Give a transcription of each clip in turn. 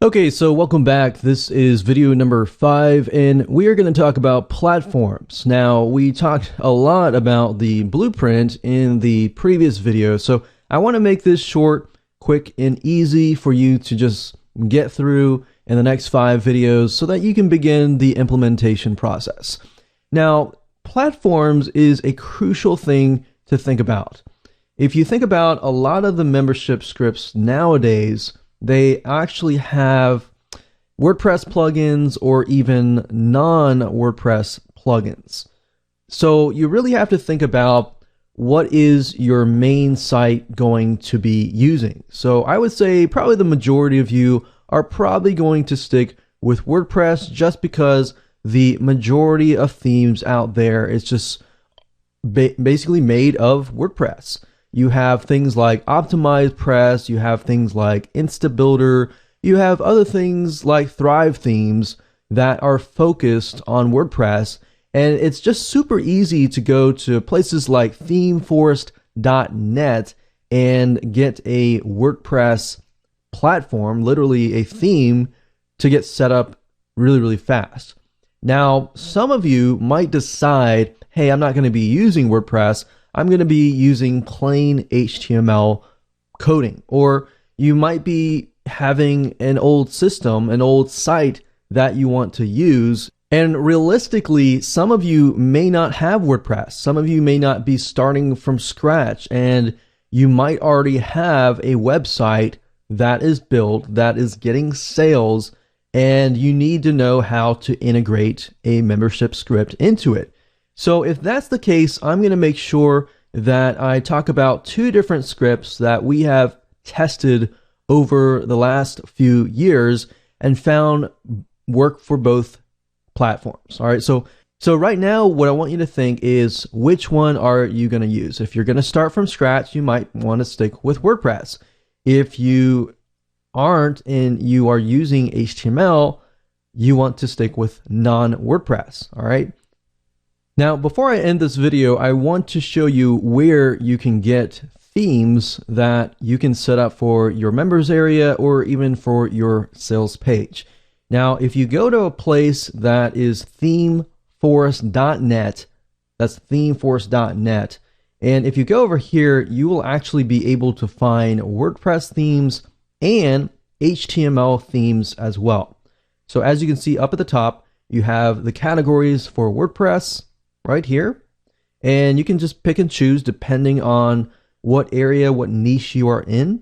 Okay, so welcome back. This is video number 5, and we are going to talk about platforms. Now, we talked a lot about the blueprint in the previous video, so I want to make this short, quick, and easy for you to just get through in the next 5 videos so that you can begin the implementation process. Now, platforms is a crucial thing to think about. If you think about a lot of the membership scripts nowadays, they actually have WordPress plugins or even non-WordPress plugins. So you really have to think about what is your main site going to be using. So I would say probably the majority of you are probably going to stick with WordPress just because the majority of themes out there is just basically made of WordPress. You have things like Optimized Press, you have things like InstaBuilder, you have other things like Thrive themes that are focused on WordPress, and it's just super easy to go to places like themeforest.net and get a WordPress platform, literally a theme, to get set up really fast. Now, some of you might decide, hey, I'm not going to be using WordPress, I'm going to be using plain HTML coding. Or you might be having an old system, an old site that you want to use. And realistically, some of you may not have WordPress. Some of you may not be starting from scratch, and you might already have a website that is built, that is getting sales, and you need to know how to integrate a membership script into it. So if that's the case, I'm going to make sure that I talk about 2 different scripts that we have tested over the last few years and found work for both platforms. All right, so right now what I want you to think is, which one are you going to use? If you're going to start from scratch, you might want to stick with WordPress. If you aren't and you are using HTML, you want to stick with non-WordPress. All right. Now, before I end this video, I want to show you where you can get themes that you can set up for your members area or even for your sales page. Now, if you go to a place that is themeforest.net, that's themeforest.net, and if you go over here, you will actually be able to find WordPress themes and HTML themes as well. So as you can see up at the top, you have the categories for WordPress right here, and you can just pick and choose depending on what area, what niche you are in.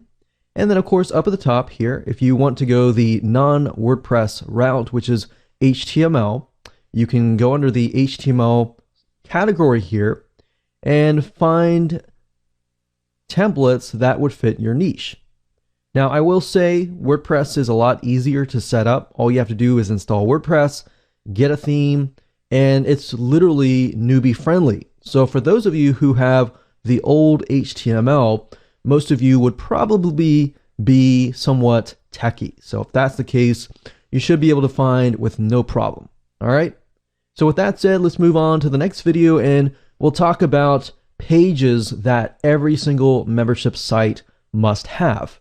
And then of course up at the top here, if you want to go the non-WordPress route, which is HTML, you can go under the HTML category here and find templates that would fit your niche. Now, I will say WordPress is a lot easier to set up. All you have to do is install WordPress, get a theme, and it's literally newbie friendly. So for those of you who have the old HTML, most of you would probably be somewhat techy. So if that's the case, you should be able to find with no problem. All right. So with that said, let's move on to the next video, and we'll talk about pages that every single membership site must have.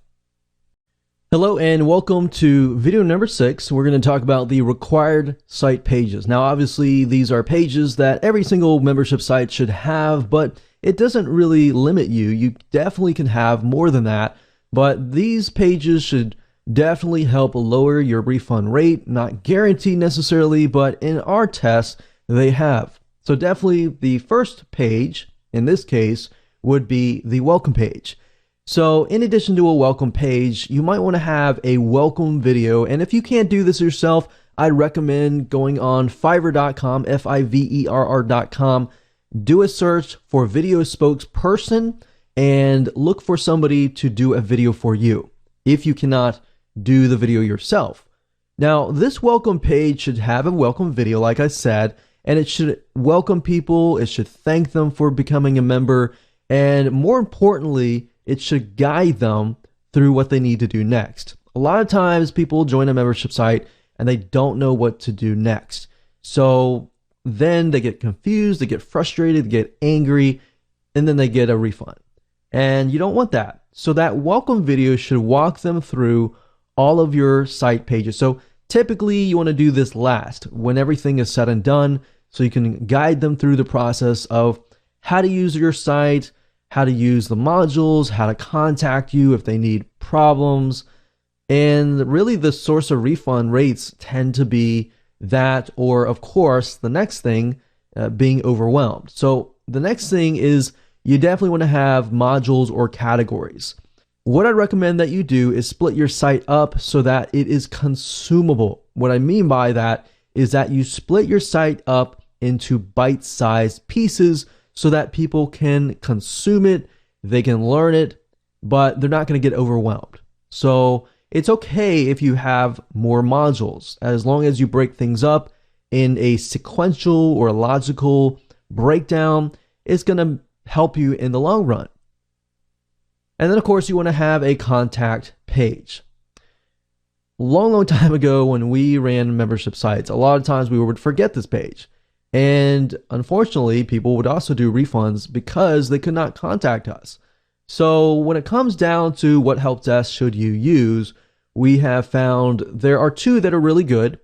Hello and welcome to video number 6. We're going to talk about the required site pages. Now, obviously, these are pages that every single membership site should have, but it doesn't really limit you. You definitely can have more than that, but these pages should definitely help lower your refund rate. Not guaranteed necessarily, but in our tests, they have. So definitely the first page, in this case, would be the welcome page. So in addition to a welcome page, you might want to have a welcome video. And if you can't do this yourself, I'd recommend going on Fiverr.com, Fiverr.com, do a search for video spokesperson and look for somebody to do a video for you if you cannot do the video yourself. Now, this welcome page should have a welcome video, like I said, and it should welcome people, it should thank them for becoming a member, and more importantly, it should guide them through what they need to do next. A lot of times people join a membership site and they don't know what to do next. So then they get confused, they get frustrated, they get angry, and then they get a refund. And you don't want that. So that welcome video should walk them through all of your site pages. So typically you want to do this last when everything is said and done, so you can guide them through the process of how to use your site, how to use the modules, how to contact you if they need problems. And really the source of refund rates tend to be that, or of course, the next thing, being overwhelmed. So the next thing is you definitely want to have modules or categories. What I recommend that you do is split your site up so that it is consumable. What I mean by that is that you split your site up into bite-sized pieces so that people can consume it, they can learn it, but they're not going to get overwhelmed. So it's okay if you have more modules, as long as you break things up in a sequential or logical breakdown. It's going to help you in the long run. And then of course you want to have a contact page. Long time ago when we ran membership sites, a lot of times we would forget this page. And unfortunately, people would also do refunds because they could not contact us. So when it comes down to what help desk should you use, we have found there are two that are really good.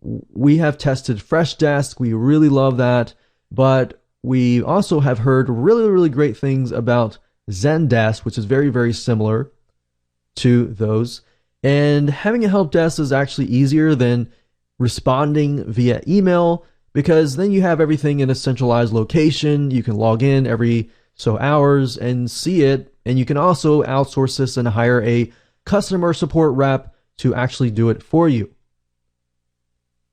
We have tested Freshdesk. We really love that. But we also have heard really great things about Zendesk, which is very similar to those. And having a help desk is actually easier than responding via email, because then you have everything in a centralized location. You can log in every so hours and see it. And you can also outsource this and hire a customer support rep to actually do it for you.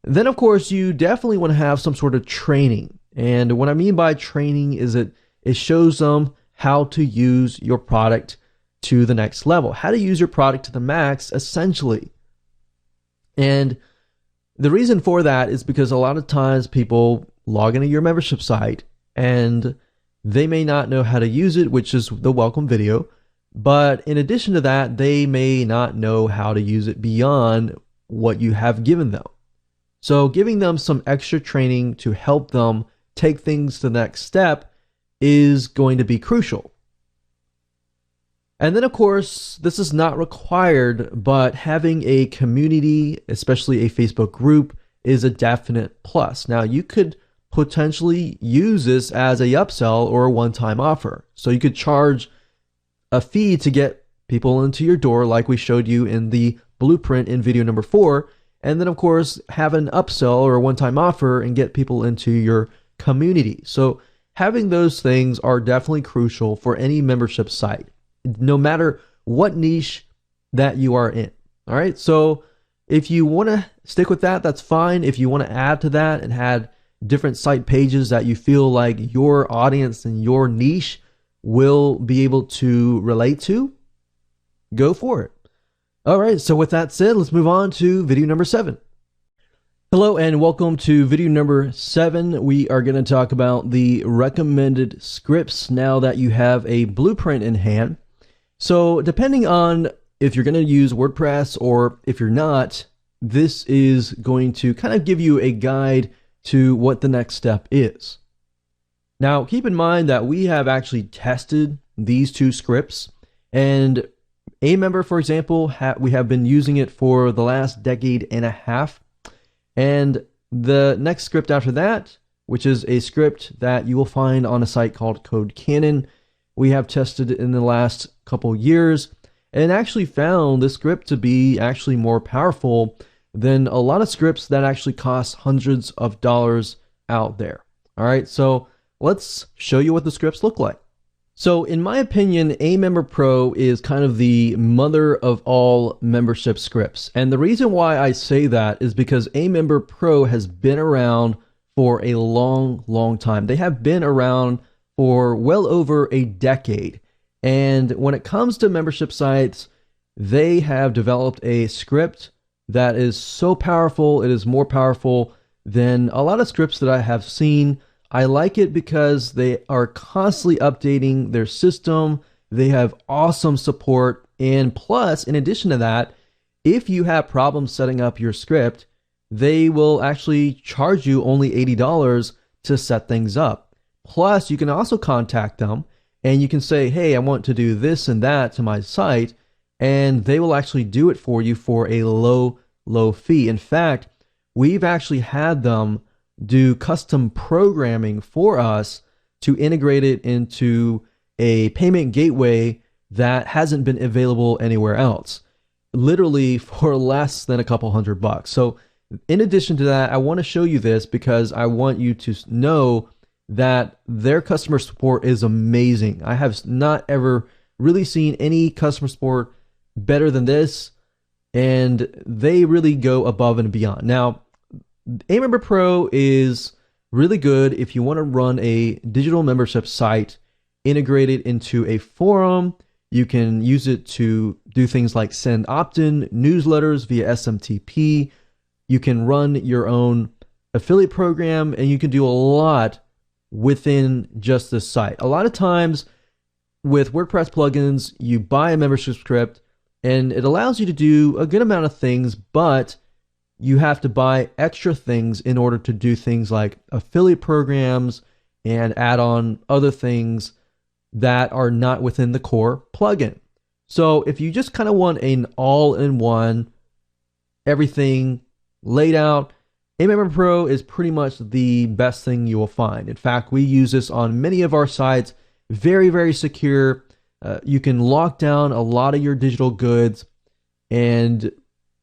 Then of course, you definitely want to have some sort of training. And what I mean by training is it shows them how to use your product to the next level, how to use your product to the max, essentially. And the reason for that is because a lot of times people log into your membership site and they may not know how to use it, which is the welcome video. But in addition to that, they may not know how to use it beyond what you have given them. So giving them some extra training to help them take things to the next step is going to be crucial. And then of course, this is not required, but having a community, especially a Facebook group, is a definite plus. Now you could potentially use this as a upsell or a one-time offer. So you could charge a fee to get people into your door, like we showed you in the blueprint in video number 4. And then of course, have an upsell or a one-time offer and get people into your community. So having those things are definitely crucial for any membership site, no matter what niche that you are in. All right. So if you want to stick with that, that's fine. If you want to add to that and add different site pages that you feel like your audience and your niche will be able to relate to, go for it. All right. So with that said, let's move on to video number 7. Hello and welcome to video number 7. We are going to talk about the recommended scripts now that you have a blueprint in hand. So depending on if you're going to use WordPress or if you're not, this is going to kind of give you a guide to what the next step is. Now, keep in mind that we have actually tested these two scripts, and Amember, for example, we have been using it for the last decade and a half. And the next script after that, which is a script that you will find on a site called Code Cannon, we have tested it in the last couple years and actually found this script to be actually more powerful than a lot of scripts that actually cost hundreds of dollars out there. All right, so let's show you what the scripts look like. So in my opinion, Amember Pro is kind of the mother of all membership scripts. And the reason why I say that is because Amember Pro has been around for a long time. They have been around for well over a decade. And when it comes to membership sites, they have developed a script that is so powerful. It is more powerful than a lot of scripts that I have seen. I like it because they are constantly updating their system. They have awesome support. And plus, in addition to that, if you have problems setting up your script, they will actually charge you only $80 to set things up. Plus, you can also contact them and you can say, hey, I want to do this and that to my site. and they will actually do it for you for a low fee. In fact, we've actually had them do custom programming for us to integrate it into a payment gateway that hasn't been available anywhere else, literally for less than a couple $100. So in addition to that, I want to show you this because I want you to know that their customer support is amazing. I have not ever really seen any customer support better than this, and they really go above and beyond. Now, AMember Pro is really good if you want to run a digital membership site integrated into a forum. You can use it to do things like send opt-in newsletters via SMTP. You can run your own affiliate program, and you can do a lot within just this site. A lot of times with WordPress plugins, you buy a membership script and it allows you to do a good amount of things, but you have to buy extra things in order to do things like affiliate programs and add on other things that are not within the core plugin. So if you just kind of want an all-in-one, everything laid out, AMember Pro is pretty much the best thing you will find. In fact, we use this on many of our sites. Very, very secure. You can lock down a lot of your digital goods, and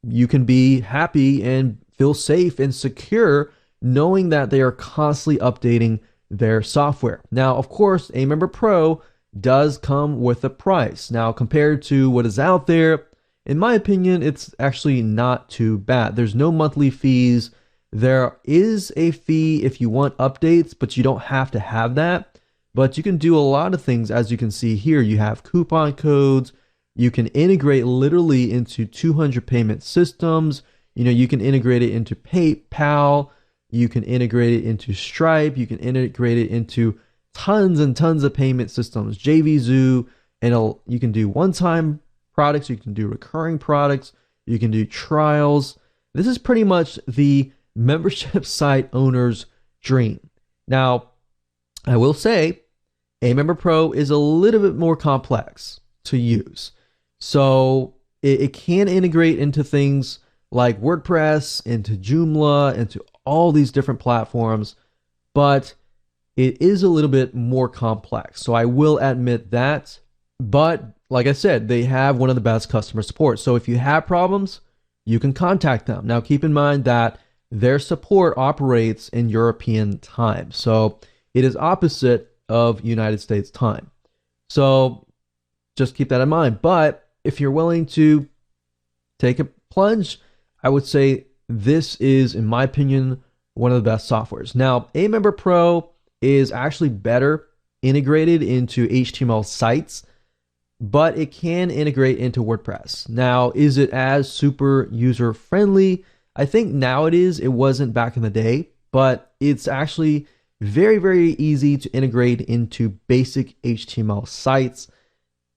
you can be happy and feel safe and secure knowing that they are constantly updating their software. Now, of course, AMember Pro does come with a price. Now, compared to what is out there, in my opinion, it's actually not too bad. There's no monthly fees. There is a fee if you want updates, but you don't have to have that. But you can do a lot of things. As you can see here, you have coupon codes. You can integrate literally into 200 payment systems. You can integrate it into PayPal. You can integrate it into Stripe. You can integrate it into tons and tons of payment systems, JVZoo, and you can do one-time products. You can do recurring products. You can do trials. This is pretty much the membership site owner's dream. Now, I will say, AMember Pro is a little bit more complex to use. So it can integrate into things like WordPress, into Joomla, into all these different platforms, but it is a little bit more complex. So I will admit that. But like I said, they have one of the best customer support. So if you have problems, you can contact them. Now, keep in mind that their support operates in European time. So it is opposite of United States time. So just keep that in mind. But if you're willing to take a plunge, I would say this is, in my opinion, one of the best softwares. Now, AMember Pro is actually better integrated into HTML sites, but it can integrate into WordPress. Now, is it as super user friendly? I think now it is. It wasn't back in the day, but it's actually very, very easy to integrate into basic HTML sites.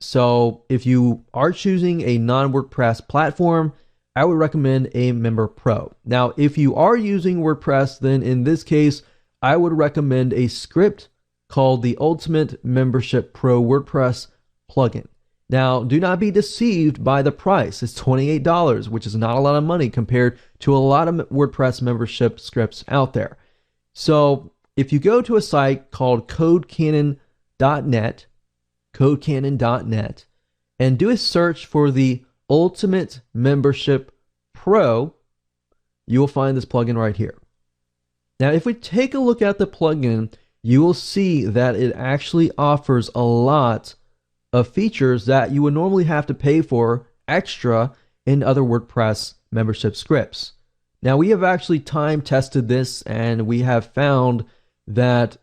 So if you are choosing a non-WordPress platform, I would recommend AMember Pro. Now, if you are using WordPress, then in this case, I would recommend a script called the Ultimate Membership Pro WordPress plugin. Now, do not be deceived by the price. It's $28, which is not a lot of money compared to a lot of WordPress membership scripts out there. So if you go to a site called codecannon.net, and do a search for the Ultimate Membership Pro, you will find this plugin right here. Now, if we take a look at the plugin, you will see that it actually offers a lot of features that you would normally have to pay for extra in other WordPress membership scripts. Now, we have actually time tested this, and we have found that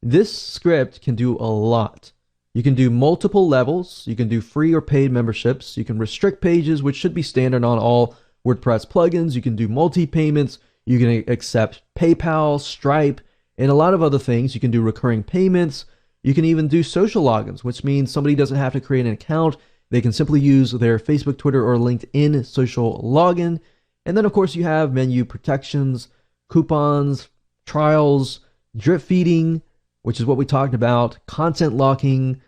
this script can do a lot. You can do multiple levels. You can do free or paid memberships. You can restrict pages, which should be standard on all WordPress plugins. You can do multi-payments. You can accept PayPal, Stripe, and a lot of other things. You can do recurring payments. You can even do social logins, which means somebody doesn't have to create an account. They can simply use their Facebook, Twitter, or LinkedIn social login. And then, of course, you have menu protections, coupons, trials, drip feeding, which is what we talked about, content locking,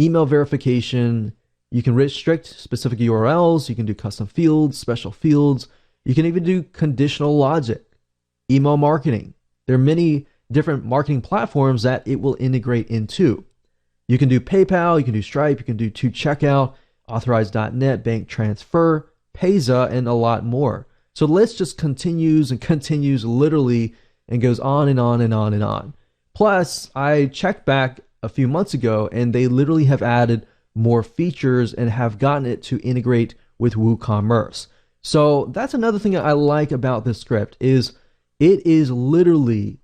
email verification, You can restrict specific URLs. You can do custom fields, special fields. You can even do conditional logic, email marketing. There are many different marketing platforms that it will integrate into. You can do PayPal, you can do Stripe, you can do to checkout, authorize.net, bank transfer, Payza, and a lot more. So the list just continues and continues literally and goes on and on and on and on. Plus, I checked back a few months ago and they literally have added more features and have gotten it to integrate with WooCommerce. So that's another thing I like about this script is it is literally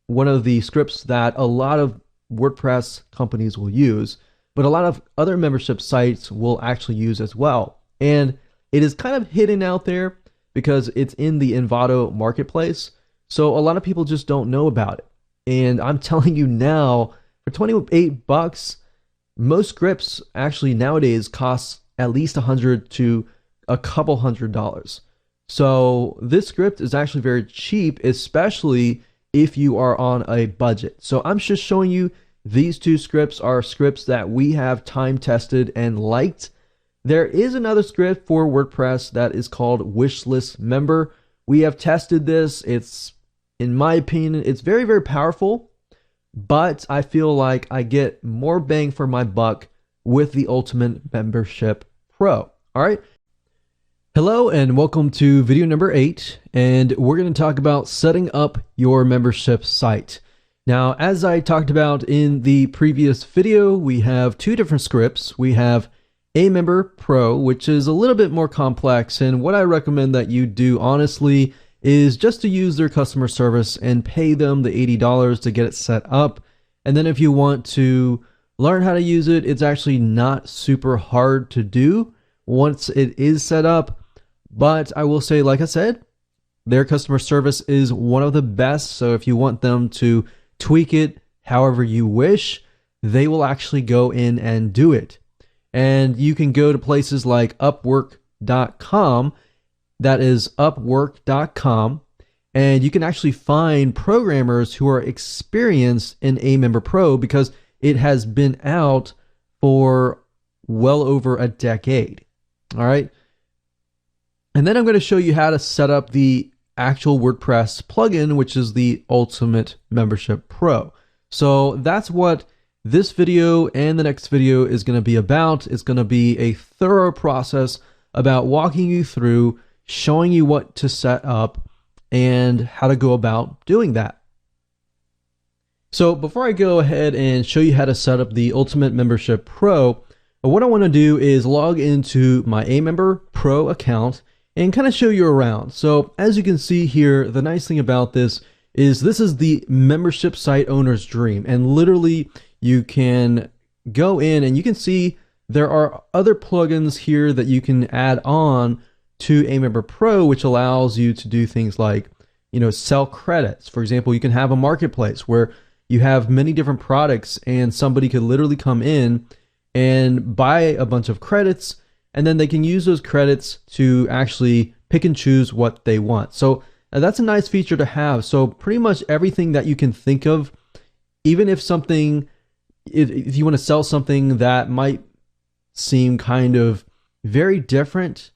one of the scripts that a lot of WordPress companies will use, but a lot of other membership sites will actually use as well. And it is kind of hidden out there because it's in the Envato marketplace. So a lot of people just don't know about it. And I'm telling you now, for 28 bucks, most scripts actually nowadays cost at least $100 to a couple $100. So this script is actually very cheap, especially if you are on a budget. So I'm just showing you these two scripts are scripts that we have time tested and liked. There is another script for WordPress that is called Wishlist Member. We have tested this. It's, in my opinion, it's very, very powerful, but I feel like I get more bang for my buck with the Ultimate Membership Pro. All right. Hello and welcome to video number 8, and we're going to talk about setting up your membership site. Now, as I talked about in the previous video, we have two different scripts. We have Amember Pro, which is a little bit more complex, and what I recommend that you do honestly is just to use their customer service and pay them the $80 to get it set up. And then if you want to learn how to use it, it's actually not super hard to do once it is set up. But I will say, like I said, their customer service is one of the best. So if you want them to tweak it however you wish, they will actually go in and do it. And you can go to places like Upwork.com, that is Upwork.com, and you can actually find programmers who are experienced in Amember Pro because it has been out for well over a decade. All right. And then I'm going to show you how to set up the actual WordPress plugin, which is the Ultimate Membership Pro. So that's what this video and the next video is going to be about. It's going to be a thorough process about walking you through, showing you what to set up and how to go about doing that. So before I go ahead and show you how to set up the Ultimate Membership Pro, what I want to do is log into my Amember Pro account and kind of show you around. So as you can see here, the nice thing about this is the membership site owner's dream. And literally you can go in and you can see there are other plugins here that you can add on to Amember Pro, which allows you to do things like, sell credits. For example, you can have a marketplace where you have many different products and somebody could literally come in and buy a bunch of credits, and then they can use those credits to actually pick and choose what they want. So that's a nice feature to have. So pretty much everything that you can think of, even if if you want to sell something that might seem kind of very different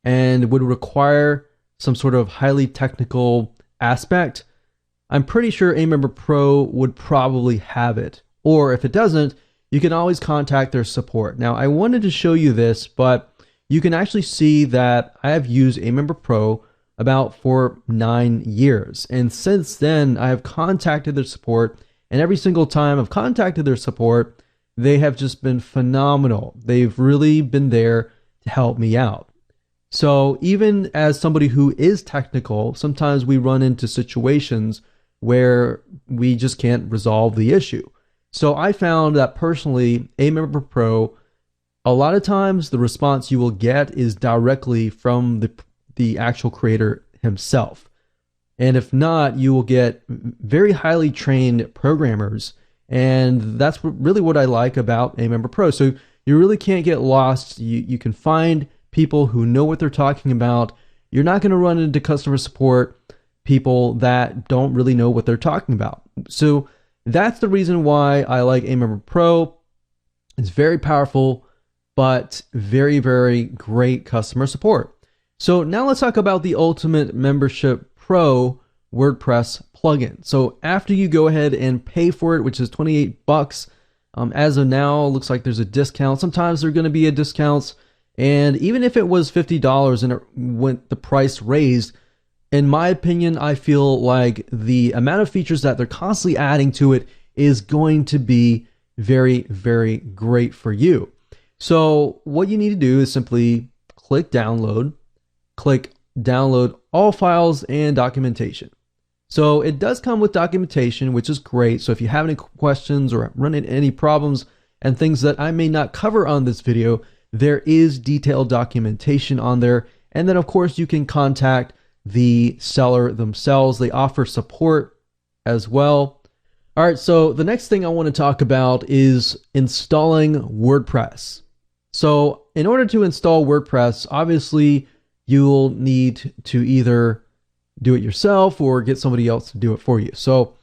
and would require some sort of highly technical aspect, I'm pretty sure Amember Pro would probably have it. Or if it doesn't, you can always contact their support. Now, I wanted to show you this, but you can actually see that I have used Amember Pro about for 9 years. And since then, I have contacted their support, and every single time I've contacted their support, they have just been phenomenal. They've really been there to help me out. So even as somebody who is technical, sometimes we run into situations where we just can't resolve the issue. So I found that personally, Amember Pro, a lot of times the response you will get is directly from the actual creator himself. And if not, you will get very highly trained programmers. And that's really what I like about Amember Pro. So you really can't get lost. You can find people who know what they're talking about. You're not going to run into customer support people that don't really know what they're talking about. So that's the reason why I like Amember Pro. It's very powerful, but very, very great customer support. So now let's talk about the Ultimate Membership Pro WordPress plugin. So after you go ahead and pay for it, which is 28 bucks, as of now, looks like there's a discount. Sometimes there are going to be a discounts. And even if it was $50 and it went the price raised, in my opinion, I feel like the amount of features that they're constantly adding to it is going to be very, very great for you. So what you need to do is simply click download all files and documentation. So it does come with documentation, which is great. So if you have any questions or run into any problems and things that I may not cover on this video, there is detailed documentation on there. And then of course you can contact the seller themselves. They offer support as well. All right, so the next thing I want to talk about is installing WordPress. So in order to install WordPress, obviously you'll need to either do it yourself or get somebody else to do it for you. So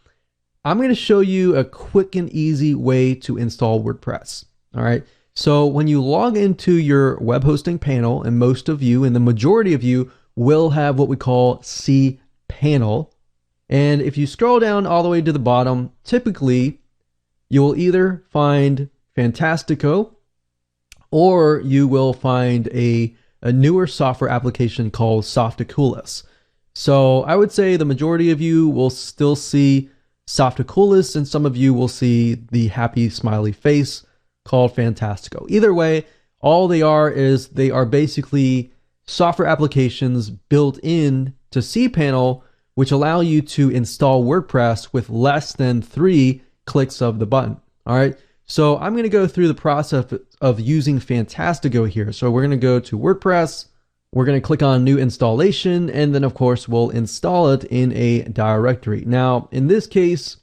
I'm going to show you a quick and easy way to install WordPress. All right. So when you log into your web hosting panel, and most of you and the majority of you will have what we call cPanel. And if you scroll down all the way to the bottom, typically you will either find Fantastico or you will find a newer software application called Softaculous. So I would say the majority of you will still see Softaculous, and some of you will see the happy smiley face called Fantastico. Either way, all they are is they are basically software applications built in to cPanel, which allow you to install WordPress with less than 3 clicks of the button. All right. So I'm going to go through the process of using Fantastico here. So we're going to go to WordPress. We're going to click on new installation, and then of course we'll install it in a directory. Now, in this case,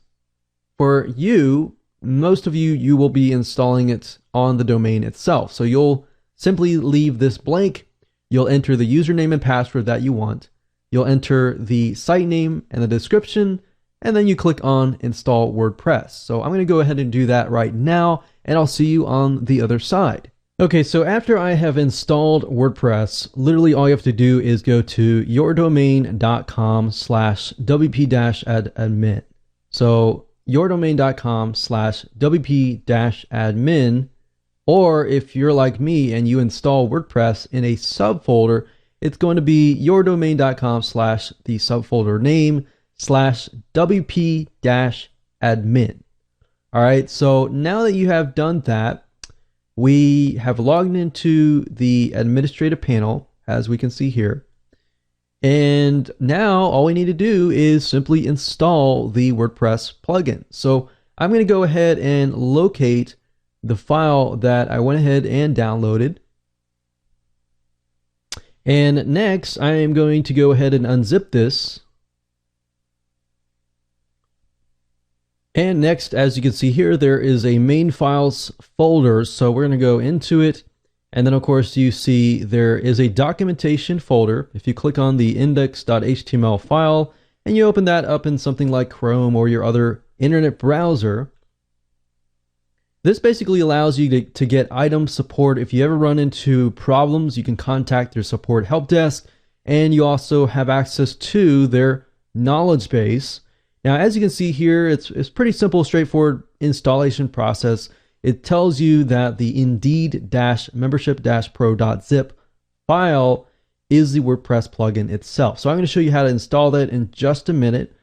for you, most of you will be installing it on the domain itself. So you'll simply leave this blank. You'll enter the username and password that you want. You'll enter the site name and the description, and then you click on install WordPress. So I'm going to go ahead and do that right now, and I'll see you on the other side. Okay, so after I have installed WordPress, literally all you have to do is go to yourdomain.com/wp-admin. So yourdomain.com/wp-admin, or if you're like me and you install WordPress in a subfolder, it's going to be yourdomain.com/the subfolder name /wp-admin. All right, so now that you have done that, we have logged into the administrative panel, as we can see here. And now all we need to do is simply install the WordPress plugin. So I'm going to go ahead and locate the file that I went ahead and downloaded. And next, I am going to go ahead and unzip this. And next, as you can see here, there is a main files folder. So we're going to go into it. And then of course you see there is a documentation folder. If you click on the index.html file and you open that up in something like Chrome or your other internet browser, this basically allows you to get item support. If you ever run into problems, you can contact their support help desk, and you also have access to their knowledge base. Now, as you can see here, it's pretty simple, straightforward installation process. It tells you that the indeed-membership-pro.zip file is the WordPress plugin itself. So I'm going to show you how to install that in just a minute.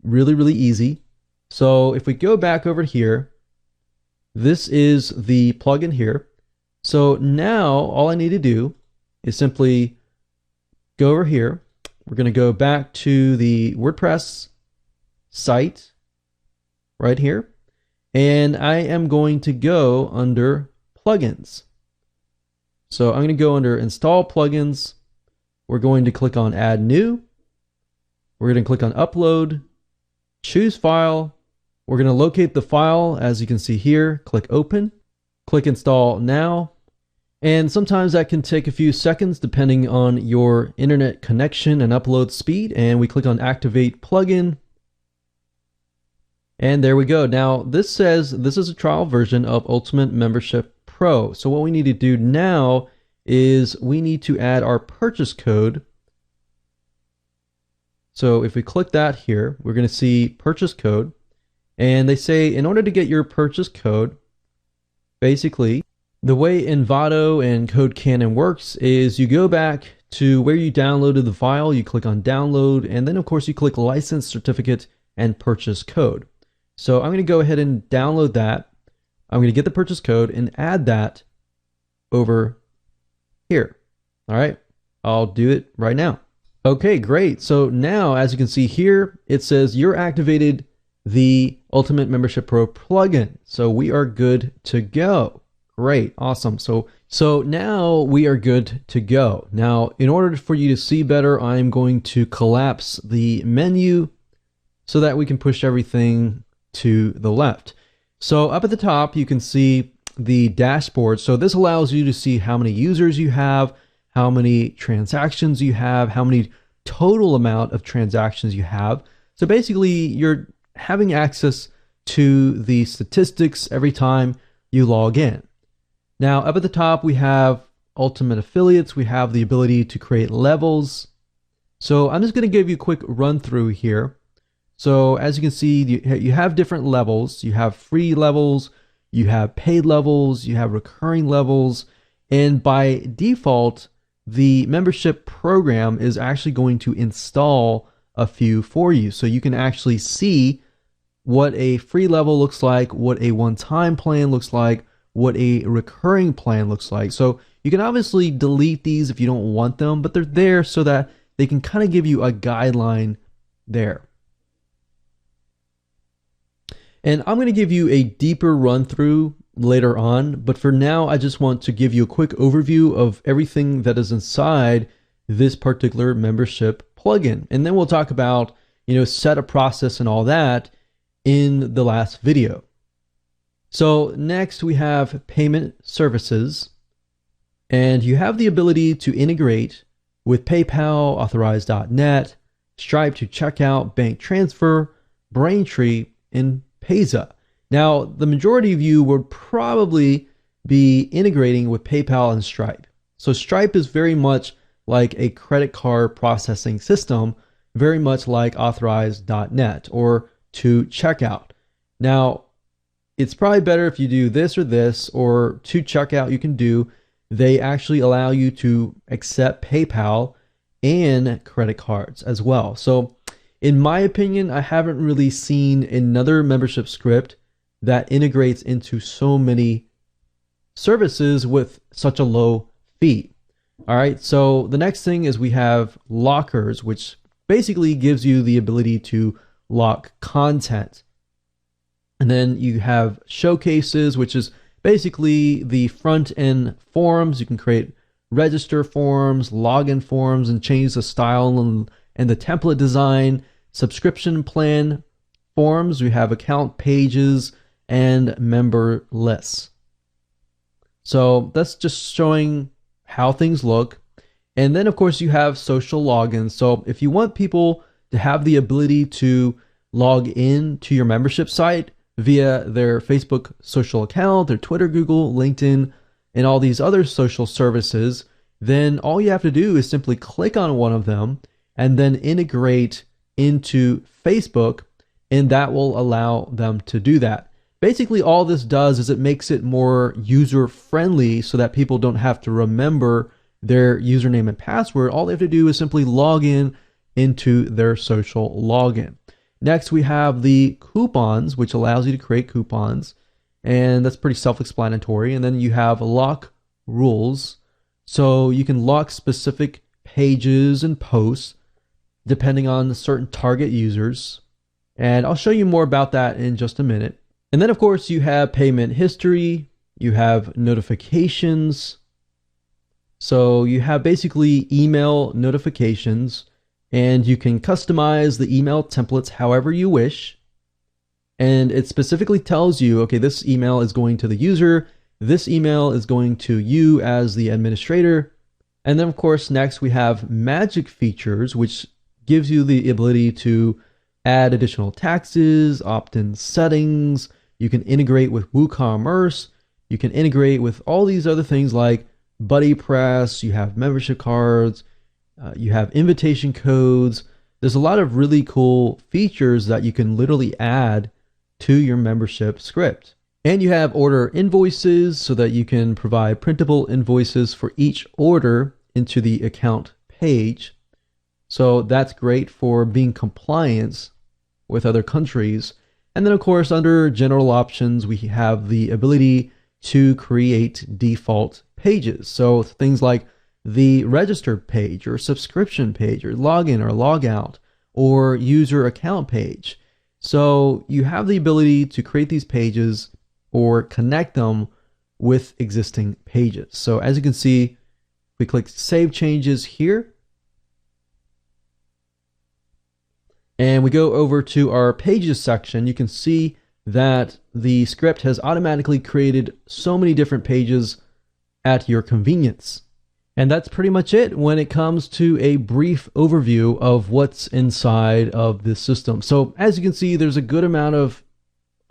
Really, really easy. So if we go back over here, this is the plugin here. So now all I need to do is simply go over here. We're going to go back to the WordPress site right here. And I am going to go under plugins. So I'm going to go under install plugins. We're going to click on add new. We're going to click on upload, choose file. We're going to locate the file, as you can see here, click open, click install now. And sometimes that can take a few seconds depending on your internet connection and upload speed. And we click on activate plugin. And there we go. Now this says this is a trial version of Ultimate Membership Pro. So what we need to do now is we need to add our purchase code. So if we click that here, we're going to see purchase code. And they say in order to get your purchase code, basically, the way Envato and Code Cannon works is you go back to where you downloaded the file, you click on download, and then of course you click license certificate and purchase code. So I'm going to go ahead and download that. I'm going to get the purchase code and add that over here. All right, I'll do it right now. Okay, great. So now, as you can see here, it says you're activated the Ultimate Membership Pro plugin. So we are good to go. Great, awesome. So now we are good to go. Now, in order for you to see better, I'm going to collapse the menu so that we can push everything to the left. So up at the top, you can see the dashboard. So this allows you to see how many users you have, how many transactions you have, how many total amount of transactions you have. So basically, you're having access to the statistics every time you log in. Now, up at the top, we have Ultimate Affiliates. We have the ability to create levels. So I'm just going to give you a quick run through here. So as you can see, you have different levels. You have free levels, you have paid levels, you have recurring levels, and by default, the membership program is actually going to install a few for you. So you can actually see what a free level looks like, what a one-time plan looks like, what a recurring plan looks like. So you can obviously delete these if you don't want them, but they're there so that they can kind of give you a guideline there. And I'm going to give you a deeper run through later on, but for now, I just want to give you a quick overview of everything that is inside this particular membership plugin. And then we'll talk about, setup process and all that in the last video. So next we have payment services, and you have the ability to integrate with PayPal, Authorize.net, Stripe to checkout, bank transfer, Braintree, and Payza. Now, the majority of you would probably be integrating with PayPal and Stripe. So Stripe is very much like a credit card processing system, very much like Authorize.net or to checkout. Now, it's probably better if you do this or to checkout you can do. They actually allow you to accept PayPal and credit cards as well. So in my opinion, I haven't really seen another membership script that integrates into so many services with such a low fee. All right, so the next thing is we have lockers, which basically gives you the ability to lock content. And then you have showcases, which is basically the front end forms. You can create register forms, login forms, and change the style and the template design. Subscription plan forms. We have account pages and member lists. So that's just showing how things look. And then of course you have social logins. So if you want people to have the ability to log in to your membership site via their Facebook social account, their Twitter, Google, LinkedIn, and all these other social services, then all you have to do is simply click on one of them and then integrate into Facebook, and that will allow them to do that. Basically, all this does is it makes it more user-friendly so that people don't have to remember their username and password. All they have to do is simply log in into their social login. Next, we have the coupons, which allows you to create coupons, and that's pretty self-explanatory. And then you have lock rules, so you can lock specific pages and posts depending on certain target users. And I'll show you more about that in just a minute. And then of course you have payment history, you have notifications. So you have basically email notifications, and you can customize the email templates however you wish. And it specifically tells you, okay, this email is going to the user, this email is going to you as the administrator. And then of course, next we have magic features, which gives you the ability to add additional taxes, opt-in settings. You can integrate with WooCommerce. You can integrate with all these other things like Buddy Press, you have membership cards, you have invitation codes. There's a lot of really cool features that you can literally add to your membership script. And you have order invoices so that you can provide printable invoices for each order into the account page. So that's great for being compliant with other countries. And then of course, under general options, we have the ability to create default pages. So things like the registered page or subscription page or login or logout or user account page. So you have the ability to create these pages or connect them with existing pages. So as you can see, we click Save Changes here. And we go over to our Pages section. You can see that the script has automatically created so many different pages at your convenience. And that's pretty much it when it comes to a brief overview of what's inside of this system. So as you can see, there's a good amount of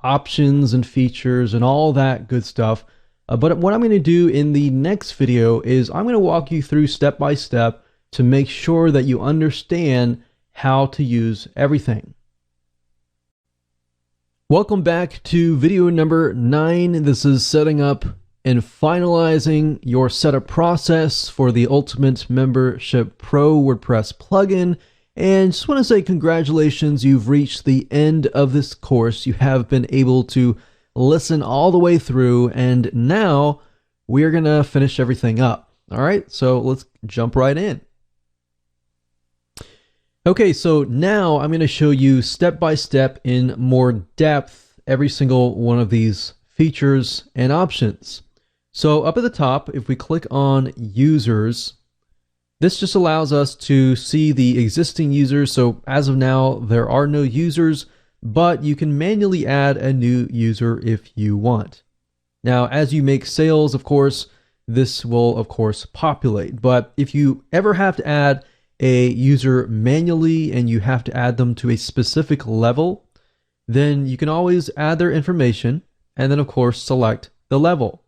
options and features and all that good stuff. But what I'm going to do in the next video is I'm going to walk you through step by step to make sure that you understand how to use everything. Welcome back to video number 9. This is setting up and finalizing your setup process for the Ultimate Membership Pro WordPress plugin. And just want to say congratulations, you've reached the end of this course. You have been able to listen all the way through, and now we're going to finish everything up. All right, so let's jump right in. Okay, so now I'm going to show you step by step in more depth every single one of these features and options. So up at the top, if we click on users, this just allows us to see the existing users. So as of now, there are no users, but you can manually add a new user if you want. Now, as you make sales, of course, this will of course populate. But if you ever have to add a user manually and you have to add them to a specific level, then you can always add their information and then of course select the level.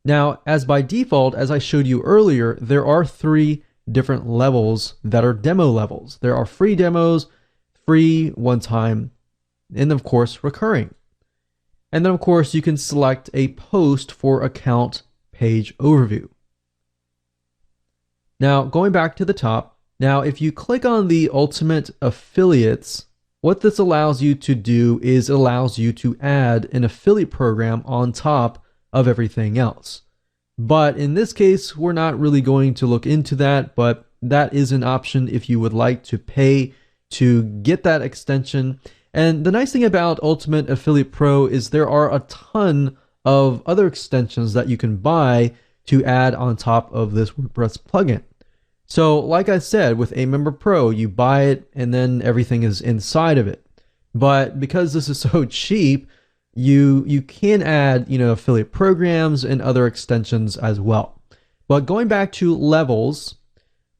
Now, as by default, as I showed you earlier, there are 3 different levels that are demo levels. There are free demos, free one-time, and of course recurring. And then of course you can select a post for account page overview. Now going back to the top, now if you click on the Ultimate Affiliates, what this allows you to do is it allows you to add an affiliate program on top of everything else. But in this case, we're not really going to look into that, but that is an option if you would like to pay to get that extension. And the nice thing about Ultimate Affiliate Pro is there are a ton of other extensions that you can buy to add on top of this WordPress plugin. So like I said, with a Member Pro, you buy it and then everything is inside of it. But because this is so cheap, you can add, affiliate programs and other extensions as well. But going back to levels,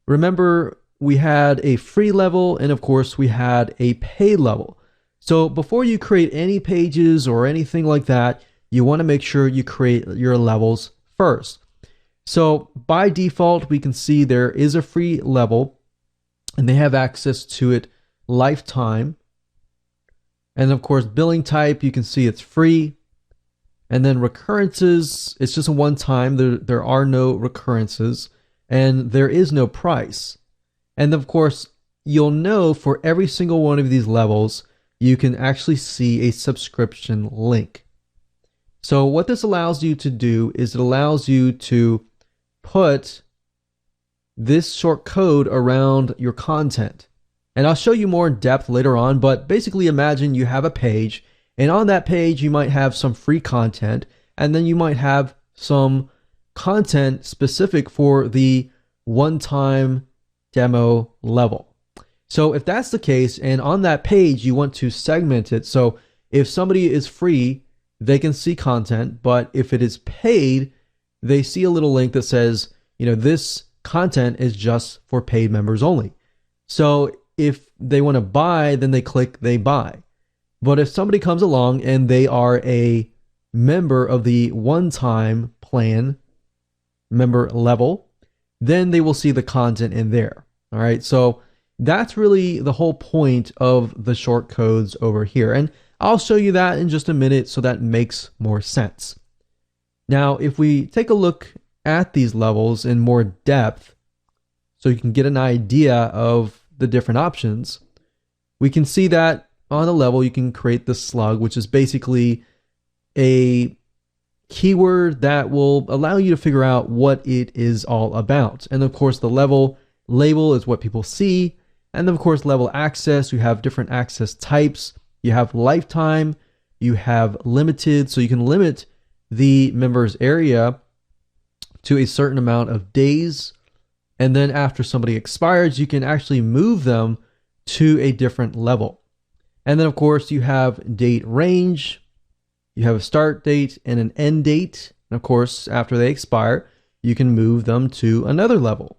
remember we had a free level and of course we had a paid level. So before you create any pages or anything like that, you want to make sure you create your levels first. So by default, we can see there is a free level and they have access to it lifetime. And of course, billing type, you can see it's free. And then recurrences, it's just a one time. There are no recurrences and there is no price. And of course, you'll know for every single one of these levels, you can actually see a subscription link. So what this allows you to do is it allows you to put this short code around your content. And I'll show you more in depth later on, but basically imagine you have a page, and on that page you might have some free content, and then you might have some content specific for the one-time demo level. So if that's the case, and on that page you want to segment it, so if somebody is free, they can see content, but if it is paid, they see a little link that says, this content is just for paid members only. So if they want to buy, then they click they buy. But if somebody comes along and they are a member of the one-time plan member level, then they will see the content in there. All right, so that's really the whole point of the short codes over here. And I'll show you that in just a minute so that makes more sense. Now, if we take a look at these levels in more depth, so you can get an idea of the different options, we can see that on a level you can create the slug, which is basically a keyword that will allow you to figure out what it is all about. And of course, the level label is what people see. And then of course, level access, you have different access types. You have lifetime, you have limited, so you can limit the members area to a certain amount of days. And then after somebody expires, you can actually move them to a different level. And then of course, you have date range, you have a start date and an end date. And of course, after they expire, you can move them to another level.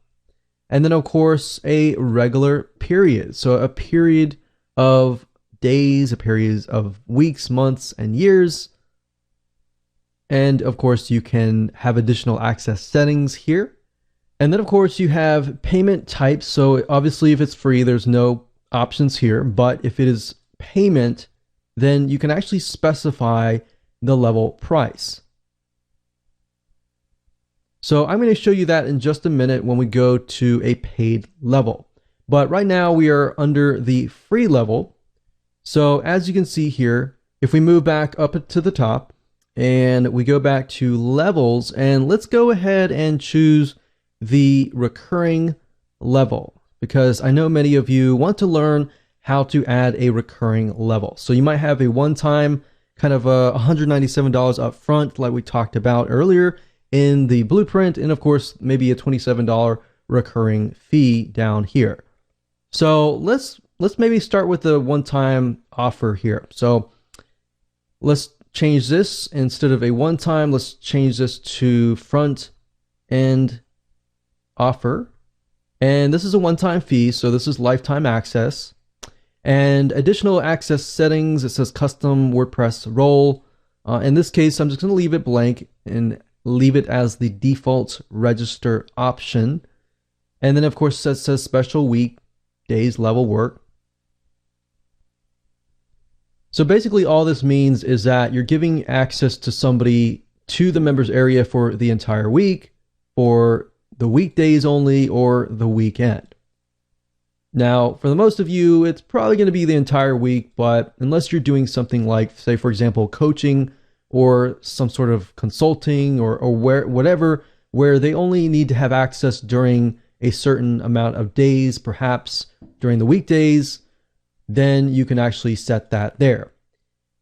And then of course, a regular period. So a period of days, a period of weeks, months, and years. And of course, you can have additional access settings here. And then of course, you have payment types. So obviously, if it's free, there's no options here. But if it is payment, then you can actually specify the level price. So I'm going to show you that in just a minute when we go to a paid level. But right now we are under the free level. So as you can see here, if we move back up to the top and we go back to levels, and let's go ahead and choose the recurring level, because I know many of you want to learn how to add a recurring level. So you might have a one-time kind of $197 up front, like we talked about earlier in the blueprint, and of course, maybe a $27 recurring fee down here. So let's maybe start with the one-time offer here. So let's change this. Instead of a one-time, let's change this to front-end offer. And this is a one-time fee, so this is lifetime access. And additional access settings, it says custom WordPress role. In this case, I'm just going to leave it blank and leave it as the default register option. And then of course, it says special week, days, level work. So basically all this means is that you're giving access to somebody to the members area for the entire week, for the weekdays only, or the weekend. Now, for the most of you, it's probably going to be the entire week, but unless you're doing something like, say, for example, coaching or some sort of consulting or whatever, where they only need to have access during a certain amount of days, perhaps during the weekdays, then you can actually set that there.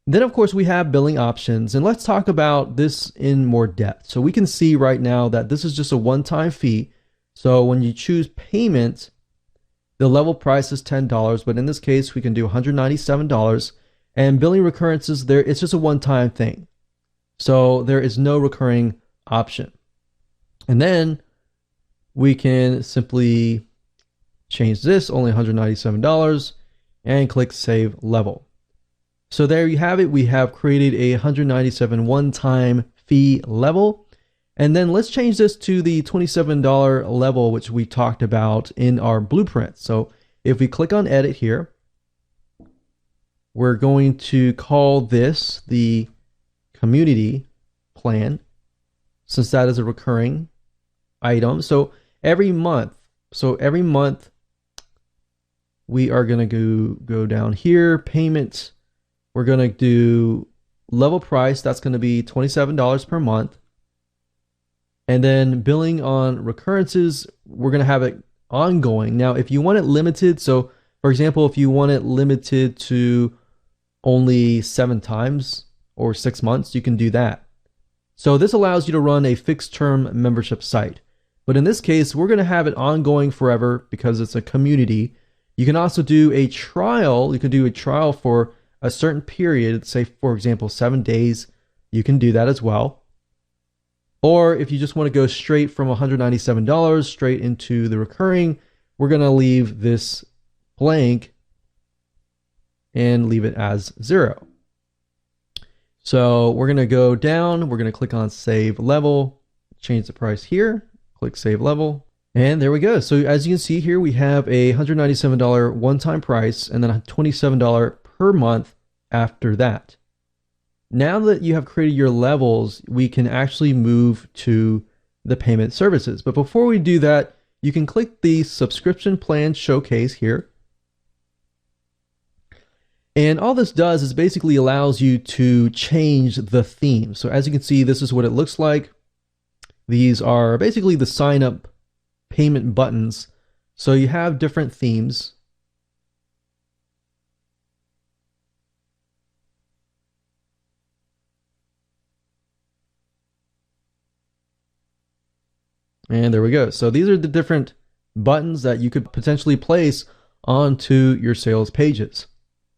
Then, of course, we have billing options, and let's talk about this in more depth. So we can see right now that this is just a one-time fee. So when you choose payment, the level price is $10, but in this case, we can do $197. And billing recurrences, there, it's just a one-time thing. So there is no recurring option. And then we can simply change this, only $197, and click Save Level. So there you have it. We have created a $197 one-time fee level. And then let's change this to the $27 level, which we talked about in our blueprint. So if we click on Edit here, we're going to call this the Community Plan, since that is a recurring item. So every month, we are going to go down here, payments. We're going to do level price. That's going to be $27 per month. And then billing on recurrences, we're going to have it ongoing. Now, if you want it limited, so for example, if you want it limited to only 7 times or 6 months, you can do that. So this allows you to run a fixed term membership site. But in this case, we're going to have it ongoing forever because it's a community. You can also do a trial. You can do a trial for a certain period, say, for example, 7 days. You can do that as well. Or if you just want to go straight from $197 straight into the recurring, we're going to leave this blank and leave it as 0. So we're going to go down. We're going to click on save level, change the price here, click save level. And there we go. So as you can see here, we have a $197 one-time price and then a $27 per month after that. Now that you have created your levels, we can actually move to the payment services. But before we do that, you can click the subscription plan showcase here. And all this does is basically allows you to change the theme. So as you can see, this is what it looks like. These are basically the sign up payment buttons. So you have different themes. And there we go. So these are the different buttons that you could potentially place onto your sales pages.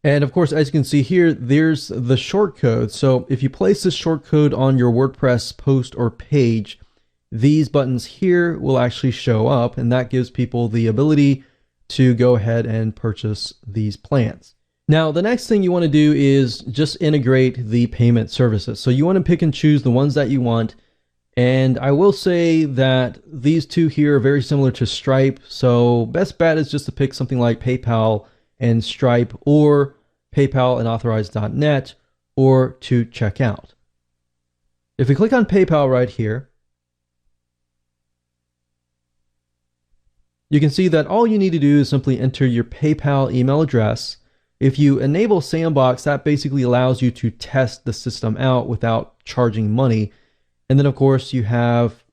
And of course, as you can see here, there's the short code. So if you place this short code on your WordPress post or page, these buttons here will actually show up, and that gives people the ability to go ahead and purchase these plans. Now, the next thing you want to do is just integrate the payment services. So you want to pick and choose the ones that you want. And I will say that these two here are very similar to Stripe. So best bet is just to pick something like PayPal and Stripe, or PayPal and Authorize.net, or to check out. If we click on PayPal right here, you can see that all you need to do is simply enter your PayPal email address. If you enable Sandbox, that basically allows you to test the system out without charging money. And then of course you have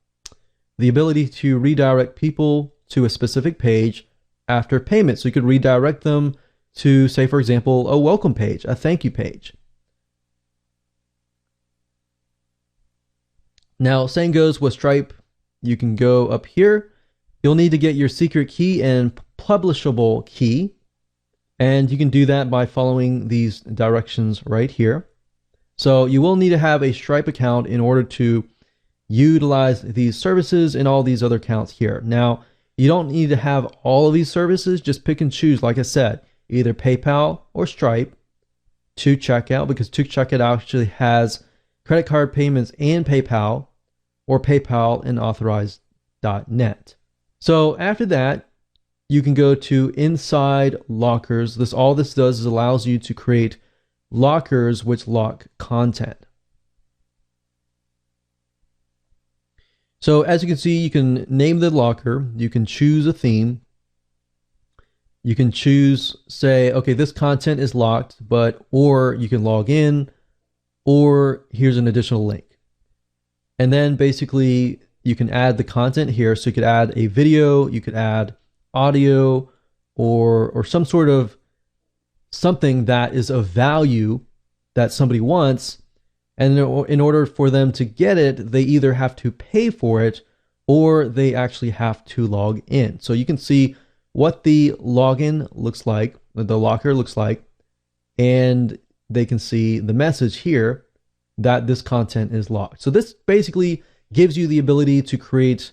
the ability to redirect people to a specific page after payment. So you could redirect them to, say, for example, a welcome page, a thank you page. Now, same goes with Stripe. You can go up here. You'll need to get your secret key and publishable key. And you can do that by following these directions right here. So you will need to have a Stripe account in order to utilize these services and all these other accounts here. Now, you don't need to have all of these services. Just pick and choose, like I said, either PayPal or Stripe to checkout, because to checkout actually has credit card payments and PayPal, or PayPal and Authorize.net. So after that, you can go to inside lockers. All this does is allows you to create lockers which lock content. So as you can see, you can name the locker, you can choose a theme, you can choose, say, okay, this content is locked, or you can log in, or here's an additional link. And then basically you can add the content here. So you could add a video, you could add audio, or some sort of something that is of value that somebody wants. And in order for them to get it, they either have to pay for it or they actually have to log in. So you can see what the login looks like, the locker looks like, and they can see the message here that this content is locked. So this basically gives you the ability to create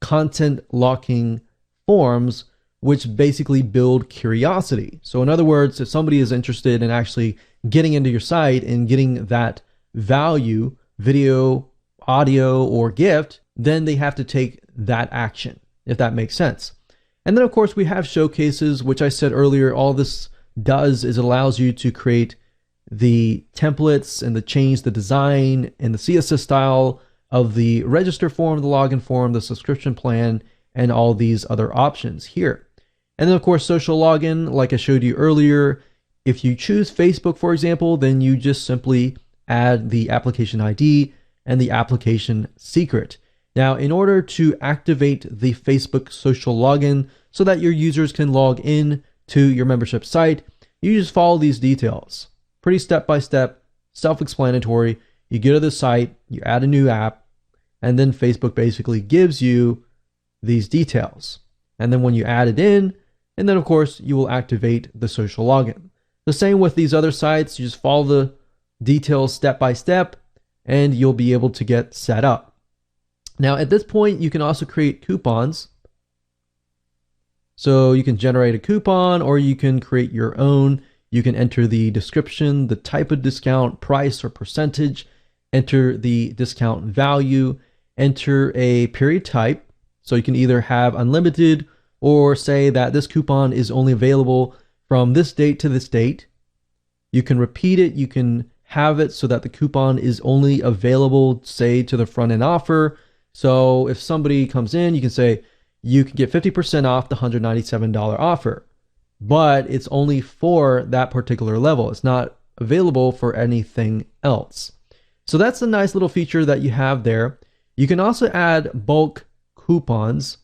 content locking forms, which basically build curiosity. So in other words, if somebody is interested in actually getting into your site and getting that value, video, audio, or gift, then they have to take that action, if that makes sense. And then of course we have showcases, which I said earlier, all this does is allows you to create the templates and change the design and the CSS style of the register form, the login form, the subscription plan, and all these other options here. And then of course social login, like I showed you earlier, if you choose Facebook, for example, then you just simply add the application ID and the application secret. Now, in order to activate the Facebook social login so that your users can log in to your membership site, you just follow these details. Pretty step-by-step, self-explanatory. You go to the site, you add a new app, and then Facebook basically gives you these details. And then when you add it in, and then of course you will activate the social login. The same with these other sites, you just follow the details step by step and you'll be able to get set up. Now at this point you can also create coupons. So you can generate a coupon or you can create your own. You can enter the description, the type of discount, price or percentage, enter the discount value, enter a period type. So you can either have unlimited or say that this coupon is only available from this date to this date. You can repeat it. You can have it so that the coupon is only available, say, to the front end offer. So if somebody comes in, you can say you can get 50% off the $197 offer, but it's only for that particular level. It's not available for anything else. So that's a nice little feature that you have there. You can also add bulk coupons,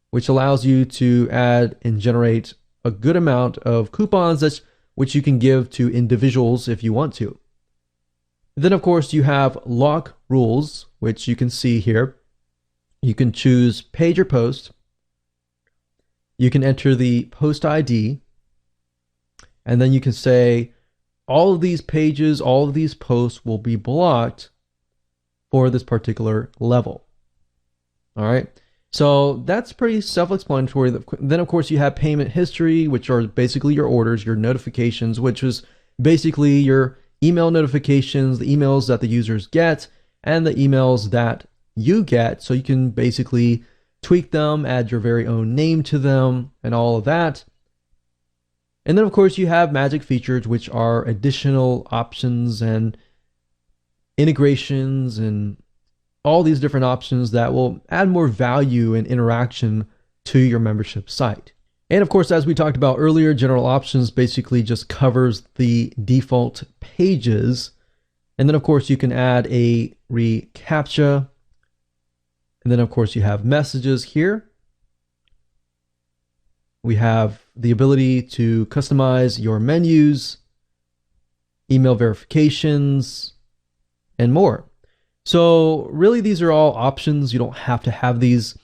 which allows you to add and generate a good amount of coupons which you can give to individuals if you want to. Then, of course, you have lock rules, which you can see here. You can choose page or post. You can enter the post ID. And then you can say all of these pages, all of these posts will be blocked for this particular level. All right. So that's pretty self-explanatory. Then, of course, you have payment history, which are basically your orders, your notifications, which is basically your email notifications, the emails that the users get, and the emails that you get. So you can basically tweak them, add your very own name to them, and all of that. And then, of course, you have magic features, which are additional options and integrations and all these different options that will add more value and interaction to your membership site. And of course, as we talked about earlier, general options basically just covers the default pages. And then of course, you can add a reCAPTCHA. And then of course, you have messages here. We have the ability to customize your menus, email verifications, and more. So really, these are all options. You don't have to have these.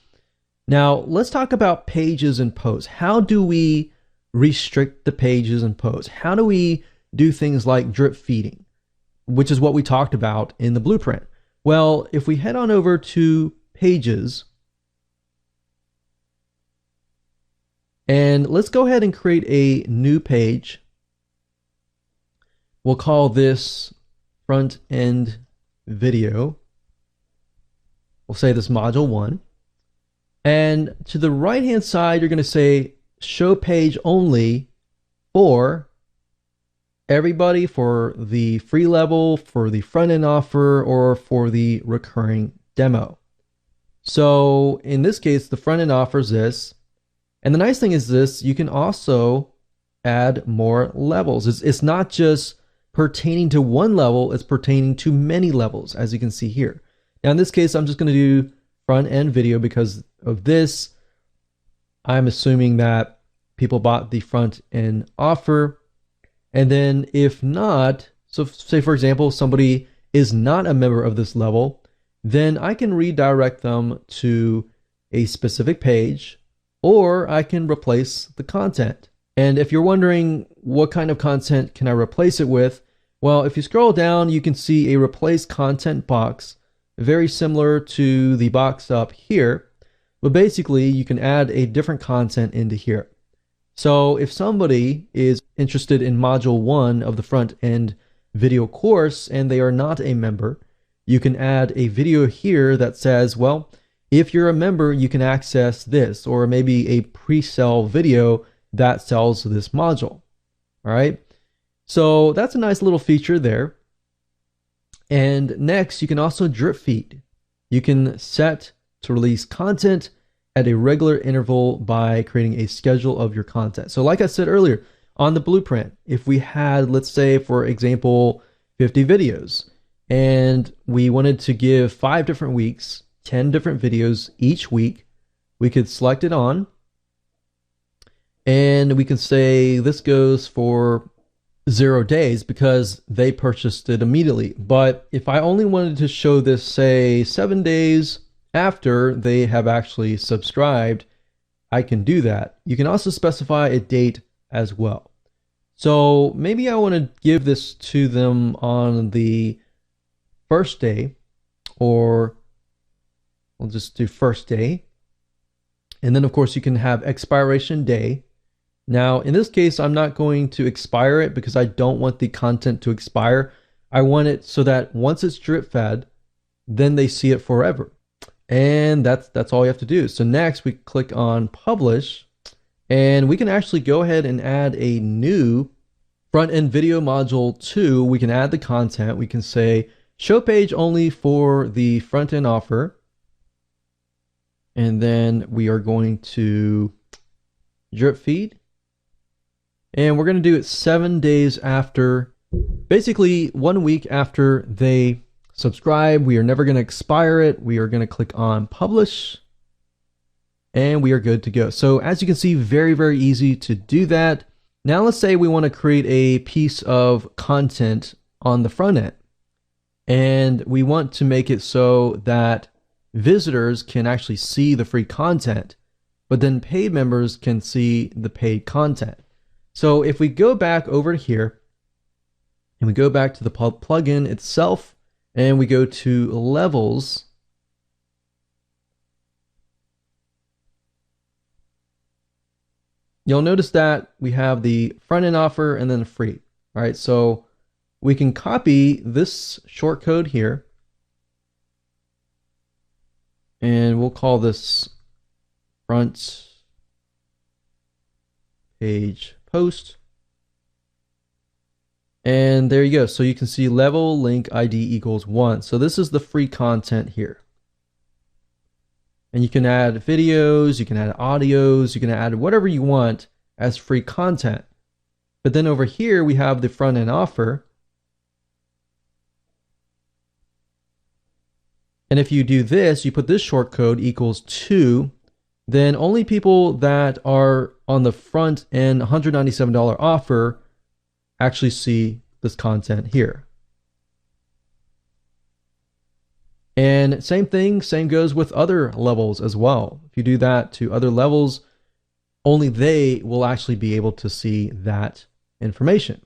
Now, let's talk about pages and posts. How do we restrict the pages and posts? How do we do things like drip feeding, which is what we talked about in the blueprint? Well, if we head on over to pages, and let's go ahead and create a new page. We'll call this front end video. We'll say this module 1. And to the right hand side, you're going to say show page only for everybody, for the free level, for the front end offer, or for the recurring demo. So in this case, the front end offers this. And the nice thing is this, you can also add more levels. It's not just pertaining to one level, it's pertaining to many levels, as you can see here. Now in this case, I'm just going to do front end video because of this. I'm assuming that people bought the front end offer. And then if not, so say for example, somebody is not a member of this level, then I can redirect them to a specific page, or I can replace the content. And if you're wondering what kind of content can I replace it with, well, if you scroll down, you can see a replace content box, very similar to the box up here, but basically you can add a different content into here. So if somebody is interested in module 1 of the front end video course and they are not a member, you can add a video here that says, well, if you're a member, you can access this, or maybe a pre-sale video that sells this module. All right. So that's a nice little feature there. And next, you can also drip feed. You can set to release content at a regular interval by creating a schedule of your content. So like I said earlier, on the blueprint, if we had, let's say, for example, 50 videos, and we wanted to give 5 different weeks, 10 different videos each week, we could select it on, and we can say this goes for 0 days because they purchased it immediately. But if I only wanted to show this, say, 7 days after they have actually subscribed, I can do that. You can also specify a date as well. So maybe I want to give this to them on the first day, or we'll just do first day. And then of course you can have expiration day, Now, in this case, I'm not going to expire it because I don't want the content to expire. I want it so that once it's drip fed, then they see it forever. And that's all you have to do. So next we click on publish, and we can actually go ahead and add a new front end video module 2. We can add the content. We can say show page only for the front end offer. And then we are going to drip feed. And we're going to do it 7 days after, basically 1 week after they subscribe. We are never going to expire it. We are going to click on publish, and we are good to go. So as you can see, very, very easy to do that. Now let's say we want to create a piece of content on the front end, and we want to make it so that visitors can actually see the free content, but then paid members can see the paid content. So if we go back over here and we go back to the plugin itself and we go to levels, you'll notice that we have the front end offer and then free. All right, so we can copy this short code here and we'll call this front page post. And there you go. So you can see level link ID equals 1. So this is the free content here. And you can add videos, you can add audios, you can add whatever you want as free content. But then over here we have the front end offer. And if you do this, you put this short code equals 2, then only people that are on the front end $197 offer actually see this content here. And same thing, same goes with other levels as well. If you do that to other levels, only they will actually be able to see that information.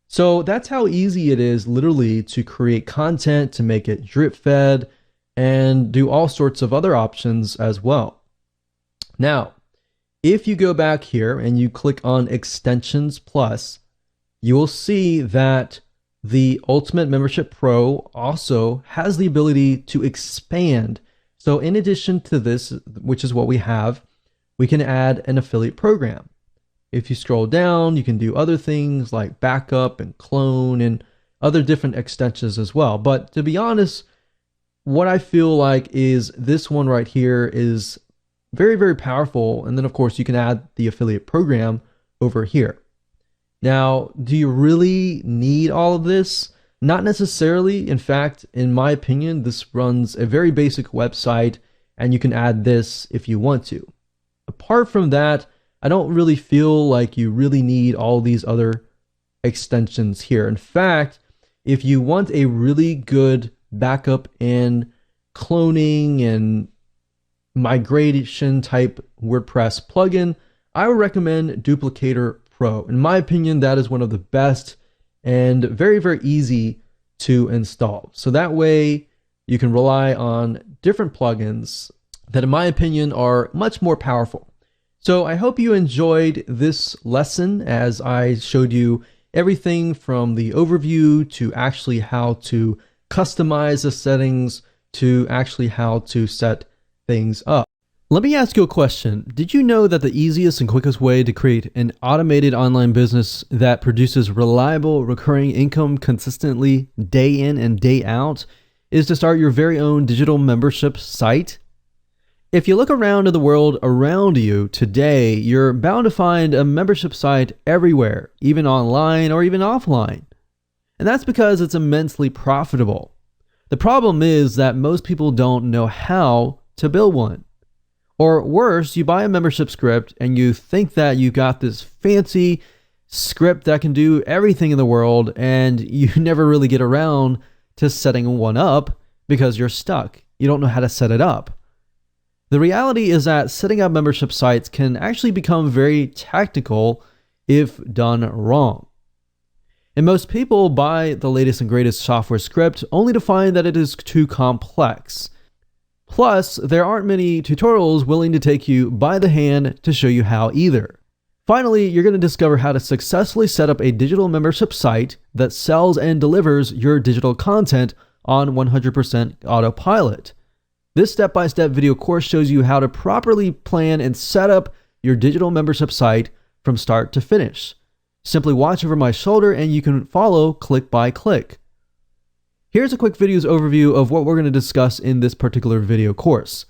So that's how easy it is literally to create content, to make it drip fed, and do all sorts of other options as well. Now, if you go back here and you click on Extensions Plus, you will see that the Ultimate Membership Pro also has the ability to expand. So in addition to this, which is what we have, we can add an affiliate program. If you scroll down, you can do other things like backup and clone and other different extensions as well. But to be honest, what I feel like is this one right here is very, very powerful. And then of course you can add the affiliate program over here. Now, do you really need all of this? Not necessarily. In fact, in my opinion, this runs a very basic website and you can add this if you want to. Apart from that, I don't really feel like you really need all these other extensions here. In fact, if you want a really good backup and cloning and migration type WordPress plugin, I would recommend Duplicator Pro. In my opinion, that is one of the best and very, very easy to install. So that way you can rely on different plugins that in my opinion are much more powerful. So I hope you enjoyed this lesson as I showed you everything from the overview to actually how to customize the settings to actually how to set things up. Let me ask you a question. Did you know that the easiest and quickest way to create an automated online business that produces reliable recurring income consistently day in and day out is to start your very own digital membership site? If you look around in the world around you today, you're bound to find a membership site everywhere, even online or even offline. And that's because it's immensely profitable. The problem is that most people don't know how to build one. Or worse, you buy a membership script and you think that you got this fancy script that can do everything in the world, and you never really get around to setting one up because you're stuck. You don't know how to set it up. The reality is that setting up membership sites can actually become very tactical if done wrong. And most people buy the latest and greatest software script only to find that it is too complex. Plus, there aren't many tutorials willing to take you by the hand to show you how either. Finally, you're going to discover how to successfully set up a digital membership site that sells and delivers your digital content on 100% autopilot. This step-by-step video course shows you how to properly plan and set up your digital membership site from start to finish. Simply watch over my shoulder and you can follow click by click. Here's a quick video's overview of what we're going to discuss in this particular video course.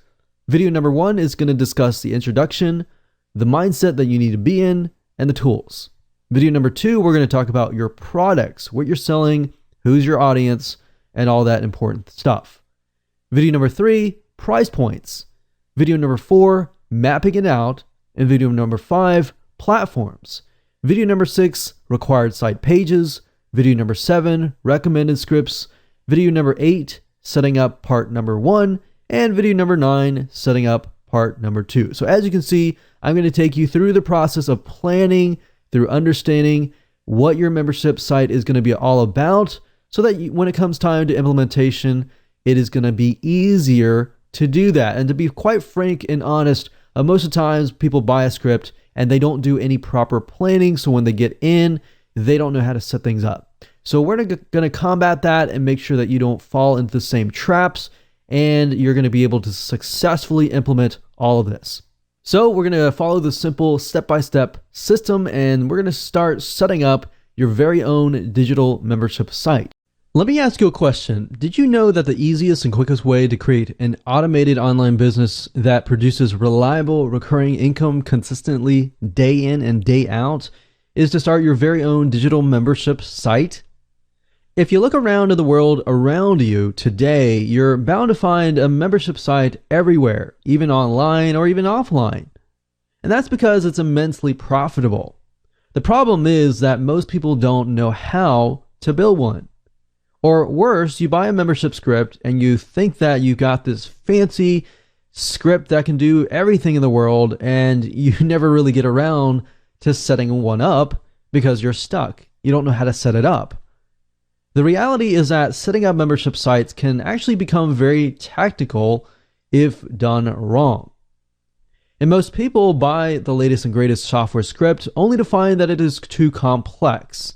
Video number 1 is going to discuss the introduction, the mindset that you need to be in, and the tools. Video number 2, we're going to talk about your products, what you're selling, who's your audience, and all that important stuff. Video number 3, price points. Video number 4, mapping it out. And video number 5, platforms. Video number 6, required site pages. Video number 7, recommended scripts. Video number 8, setting up part number 1. And video number 9, setting up part number 2. So as you can see, I'm going to take you through the process of planning, through understanding what your membership site is going to be all about, so that when it comes time to implementation, it is going to be easier to do that. And to be quite frank and honest, most of the times people buy a script and they don't do any proper planning. So when they get in, they don't know how to set things up. So we're going to combat that and make sure that you don't fall into the same traps, and you're going to be able to successfully implement all of this. So we're going to follow the simple step-by-step system, and we're going to start setting up your very own digital membership site. Let me ask you a question. Did you know that the easiest and quickest way to create an automated online business that produces reliable, recurring income consistently day in and day out is to start your very own digital membership site? If you look around in the world around you today, you're bound to find a membership site everywhere, even online or even offline. And that's because it's immensely profitable. The problem is that most people don't know how to build one. Or worse, you buy a membership script and you think that you got this fancy script that can do everything in the world, and you never really get around to setting one up because you're stuck. You don't know how to set it up. The reality is that setting up membership sites can actually become very tactical if done wrong. And most people buy the latest and greatest software script only to find that it is too complex.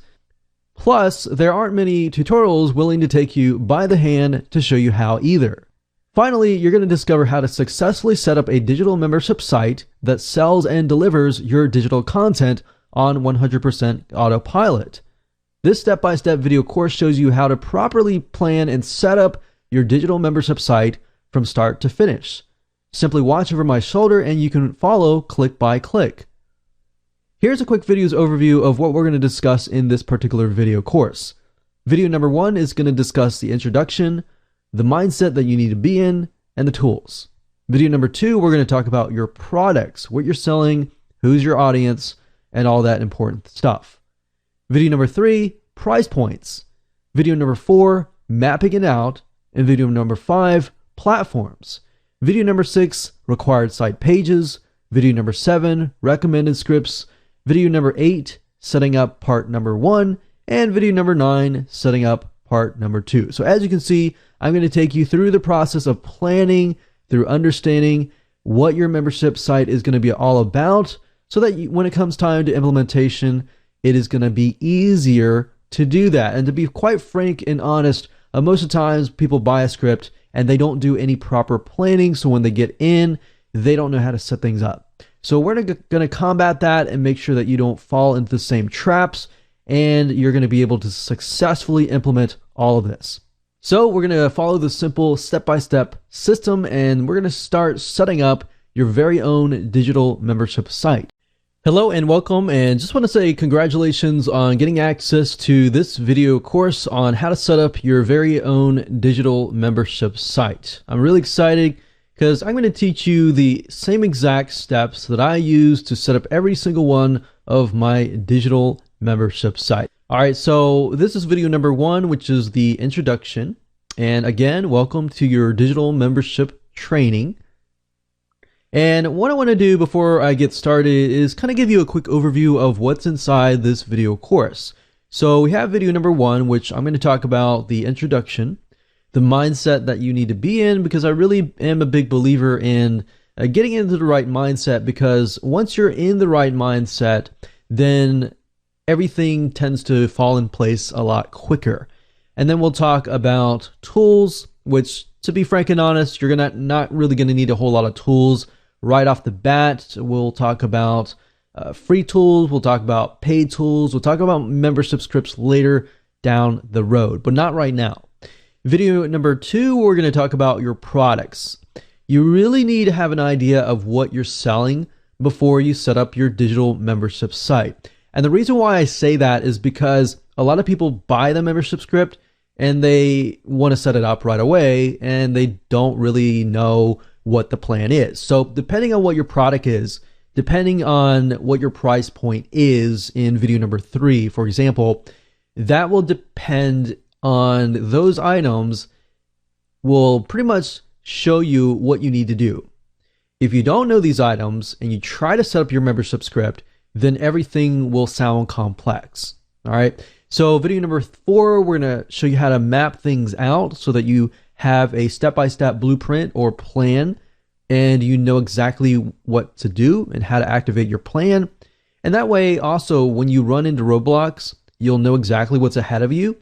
Plus, there aren't many tutorials willing to take you by the hand to show you how either. Finally, you're going to discover how to successfully set up a digital membership site that sells and delivers your digital content on 100% autopilot. This step-by-step video course shows you how to properly plan and set up your digital membership site from start to finish. Simply watch over my shoulder and you can follow click by click. Here's a quick video's overview of what we're going to discuss in this particular video course. Video number 1 is going to discuss the introduction, the mindset that you need to be in, and the tools. Video number 2, we're going to talk about your products, what you're selling, who's your audience, and all that important stuff. Video number 3, price points. Video number 4, mapping it out. And video number 5, platforms. Video number 6, required site pages. Video number 7, recommended scripts. Video number 8, setting up part number 1. And video number 9, setting up part number 2. So as you can see, I'm going to take you through the process of planning, through understanding what your membership site is going to be all about, so that when it comes time to implementation, it is going to be easier to do that. And to be quite frank and honest, most of the times people buy a script and they don't do any proper planning. So when they get in, they don't know how to set things up. So we're going to combat that and make sure that you don't fall into the same traps, and you're going to be able to successfully implement all of this. So we're going to follow the simple step-by-step system, and we're going to start setting up your very own digital membership site. Hello and welcome, and just want to say congratulations on getting access to this video course on how to set up your very own digital membership site. I'm really excited because I'm going to teach you the same exact steps that I use to set up every single one of my digital membership site. All right, so this is video number 1, which is the introduction. And again, welcome to your digital membership training. And what I want to do before I get started is kind of give you a quick overview of what's inside this video course. So we have video number 1, which I'm going to talk about the introduction, the mindset that you need to be in, because I really am a big believer in getting into the right mindset, because once you're in the right mindset, then everything tends to fall in place a lot quicker. And then we'll talk about tools, which, to be frank and honest, you're not really going to need a whole lot of tools right off the bat. We'll talk about free tools. We'll talk about paid tools. We'll talk about membership scripts later down the road, but not right now. Video number 2, we're going to talk about your products. You really need to have an idea of what you're selling before you set up your digital membership site. And the reason why I say that is because a lot of people buy the membership script and they want to set it up right away, and they don't really know what the plan is. So depending on what your product is, depending on what your price point is in video number 3, for example, that will depend on those items, will pretty much show you what you need to do. If you don't know these items and you try to set up your membership script, then everything will sound complex. All right. So video number 4, we're going to show you how to map things out so that you have a step-by-step blueprint or plan, and you know exactly what to do and how to activate your plan. And that way also, when you run into roadblocks, you'll know exactly what's ahead of you,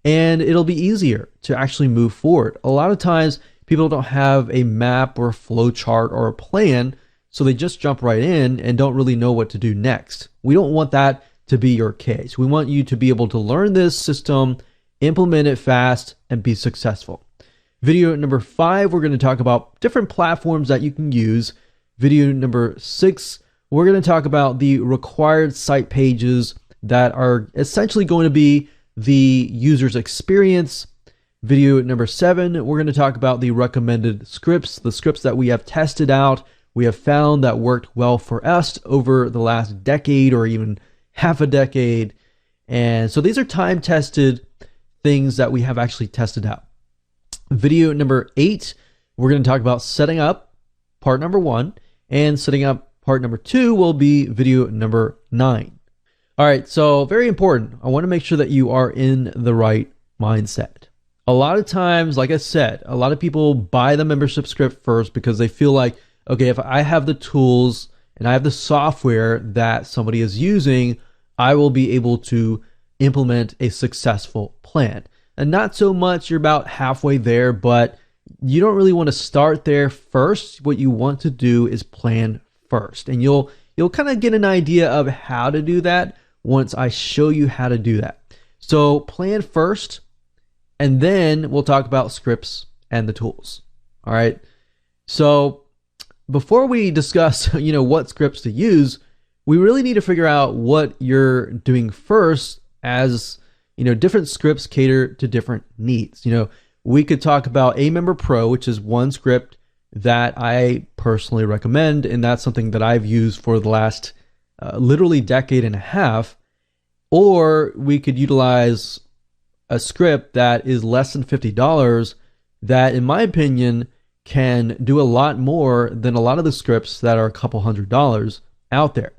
and it'll be easier to actually move forward. A lot of times people don't have a map or a flow chart or a plan, so they just jump right in and don't really know what to do next. We don't want that to be your case. We want you to be able to learn this system, implement it fast, and be successful. Video number 5, we're going to talk about different platforms that you can use. Video number 6, we're going to talk about the required site pages that are essentially going to be the user's experience. Video number 7, we're going to talk about the recommended scripts, the scripts that we have tested out, we have found that worked well for us over the last decade or even half a decade. And so these are time-tested things that we have actually tested out. Video number 8, we're going to talk about setting up part number 1, and setting up part number 2 will be video number 9. All right, so very important. I want to make sure that you are in the right mindset. A lot of times, like I said, a lot of people buy the membership script first because they feel like, okay, if I have the tools and I have the software that somebody is using, I will be able to implement a successful plan. And not so much, you're about halfway there, but you don't really want to start there first. What you want to do is plan first. And you'll kind of get an idea of how to do that once I show you how to do that. So plan first, and then we'll talk about scripts and the tools. All right. So before we discuss, what scripts to use, we really need to figure out what you're doing first, as different scripts cater to different needs. We could talk about Amember Pro, which is one script that I personally recommend, and that's something that I've used for the last literally decade and a half. Or we could utilize a script that is less than $50 that, in my opinion, can do a lot more than a lot of the scripts that are a couple $100s out there.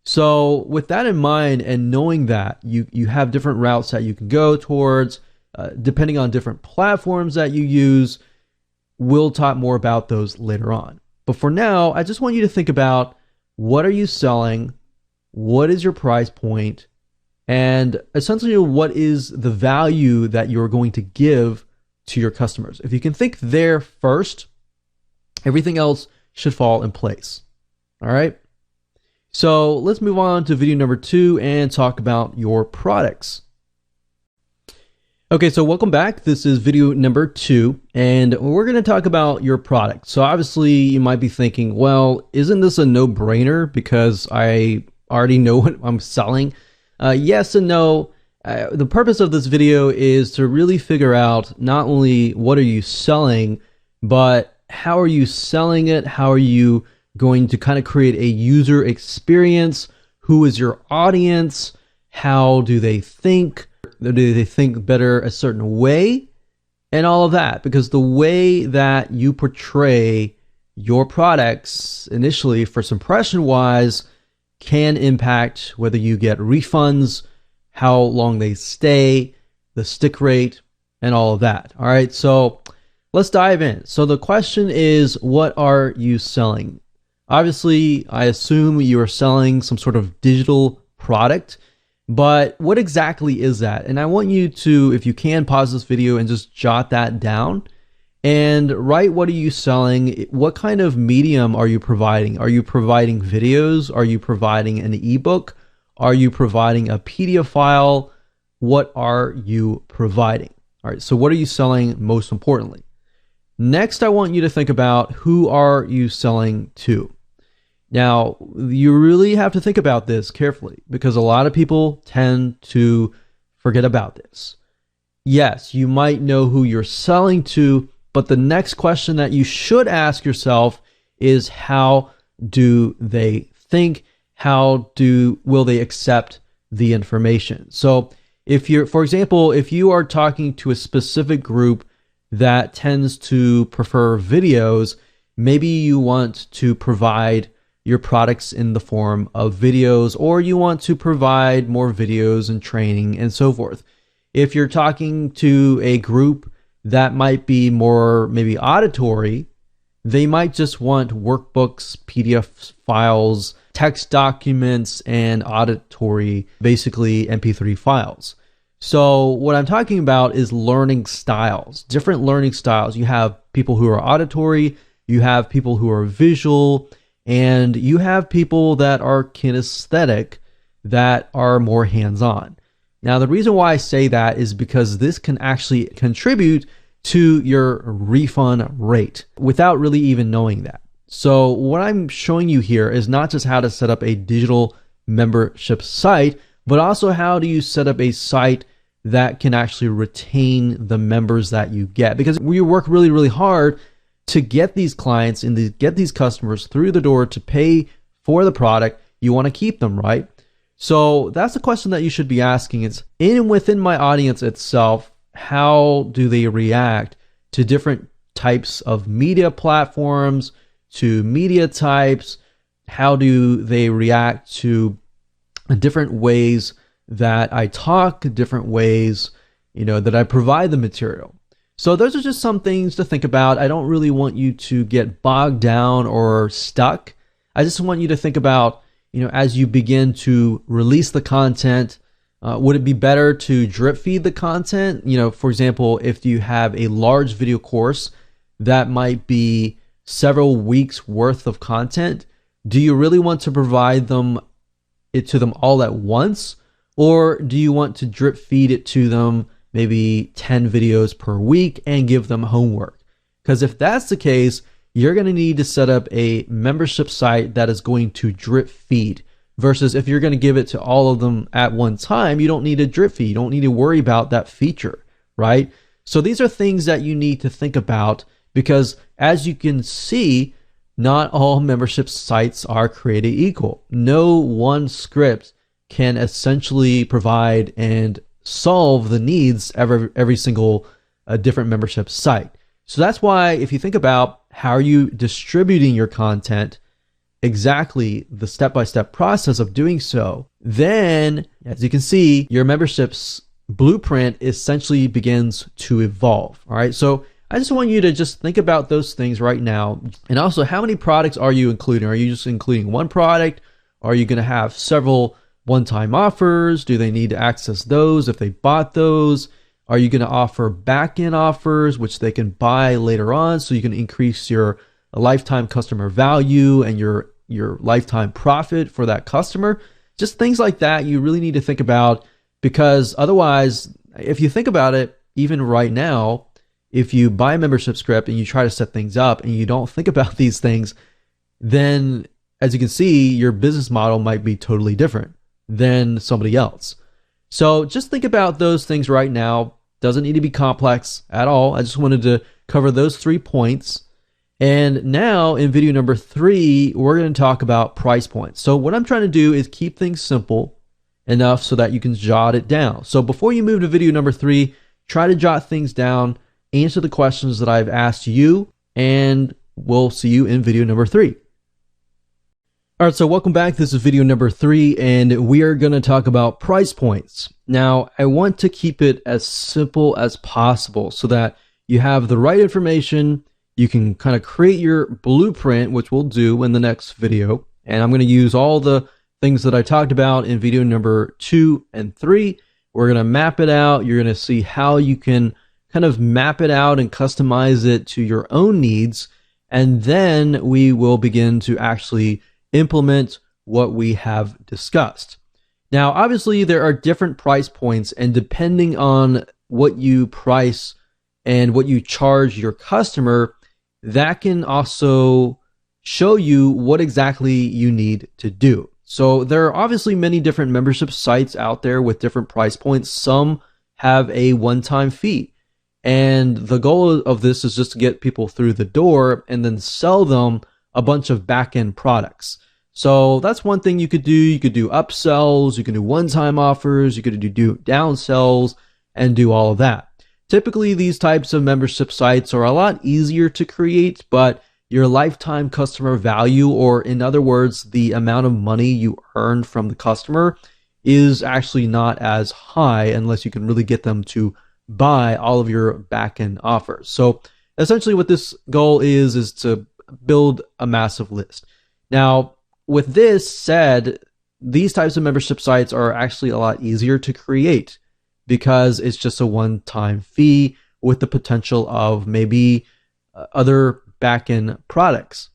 So with that in mind, and knowing that you have different routes that you can go towards, depending on different platforms that you use, we'll talk more about those later on. But for now, I just want you to think about, what are you selling? What is your price point? And essentially, what is the value that you're going to give to your customers? If you can think there first, everything else should fall in place. All right. So let's move on to video number 2 and talk about your products. Okay, so welcome back. This is video number 2, and we're going to talk about your product. So obviously you might be thinking, well, isn't this a no-brainer because I already know what I'm selling? Yes and no. The purpose of this video is to really figure out not only what are you selling, but how are you selling it? How are you going to kind of create a user experience? Who is your audience? How do they think? Do they think better a certain way? And all of that, because the way that you portray your products initially, first impression wise, can impact whether you get refunds, how long they stay, the stick rate, and all of that. All right, so let's dive in. So the question is, what are you selling? Obviously, I assume you are selling some sort of digital product, but what exactly is that? And I want you to, if you can, pause this video and just jot that down and write, what are you selling? What kind of medium are you providing? Are you providing videos? Are you providing an ebook? Are you providing a PDF file? What are you providing? All right, so what are you selling most importantly? Next, I want you to think about, who are you selling to? Now, you really have to think about this carefully because a lot of people tend to forget about this. Yes, you might know who you're selling to, but the next question that you should ask yourself is, how do they think? Will they accept the information? So if you're, for example, if you are talking to a specific group that tends to prefer videos, maybe you want to provide your products in the form of videos, or you want to provide more videos and training and so forth. If you're talking to a group that might be more maybe auditory, they might just want workbooks, PDF files, text documents, and auditory, basically MP3 files. So what I'm talking about is learning styles, different learning styles. You have people who are auditory, you have people who are visual, and you have people that are kinesthetic, that are more hands-on. Now, the reason why I say that is because this can actually contribute to your refund rate without really even knowing that. So what I'm showing you here is not just how to set up a digital membership site, but also how do you set up a site that can actually retain the members that you get. Because we work really, really hard to get these clients and to get these customers through the door to pay for the product. You want to keep them, right? So that's the question that you should be asking. It's within my audience itself, how do they react to different types of media platforms, to media types? How do they react to different ways that I talk, different ways, that I provide the material? So those are just some things to think about. I don't really want you to get bogged down or stuck. I just want you to think about, as you begin to release the content, would it be better to drip feed the content? For example, if you have a large video course that might be several weeks worth of content, do you really want to provide it to them all at once? Or do you want to drip feed it to them, maybe 10 videos per week, and give them homework? Because if that's the case, you're going to need to set up a membership site that is going to drip feed, versus if you're going to give it to all of them at one time, you don't need a drip feed. You don't need to worry about that feature, right? So these are things that you need to think about, because as you can see, not all membership sites are created equal. No one script can essentially provide and solve the needs of every single different membership site. So that's why, if you think about how are you distributing your content, exactly the step-by-step process of doing so, then as you can see, your membership's blueprint essentially begins to evolve. All right, so I just want you to just think about those things right now. And also, how many products are you including? Are you just including one product? Are you going to have several one-time offers? Do they need to access those if they bought those? Are you going to offer back-end offers, which they can buy later on, so you can increase your lifetime customer value and your lifetime profit for that customer? Just things like that you really need to think about, because otherwise, if you think about it, even right now, if you buy a membership script and you try to set things up and you don't think about these things, then as you can see, your business model might be totally different than somebody else. So just think about those things right now. Doesn't need to be complex at all. I just wanted to cover those 3 points. And now in video number 3, we're going to talk about price points. So what I'm trying to do is keep things simple enough so that you can jot it down. So before you move to video number 3, try to jot things down, answer the questions that I've asked you, and we'll see you in video number 3. All right, so welcome back. This is video number 3, and we are going to talk about price points. Now, I want to keep it as simple as possible so that you have the right information, you can kind of create your blueprint, which we'll do in the next video. And I'm going to use all the things that I talked about in video number 2 and 3. We're going to map it out. You're going to see how you can kind of map it out and customize it to your own needs. And then we will begin to actually implement what we have discussed. Now, obviously, there are different price points, and depending on what you price and what you charge your customer, that can also show you what exactly you need to do. So there are obviously many different membership sites out there with different price points. Some have a one-time fee. And the goal of this is just to get people through the door and then sell them a bunch of back-end products. So that's one thing you could do. You could do upsells, you can do one-time offers, you could do downsells, and do all of that. Typically, these types of membership sites are a lot easier to create, but your lifetime customer value, or in other words, the amount of money you earn from the customer, is actually not as high unless you can really get them to buy all of your back-end offers. So essentially what this goal is to build a massive list. Now, with this said, these types of membership sites are actually a lot easier to create because it's just a one-time fee with the potential of maybe other back-end products.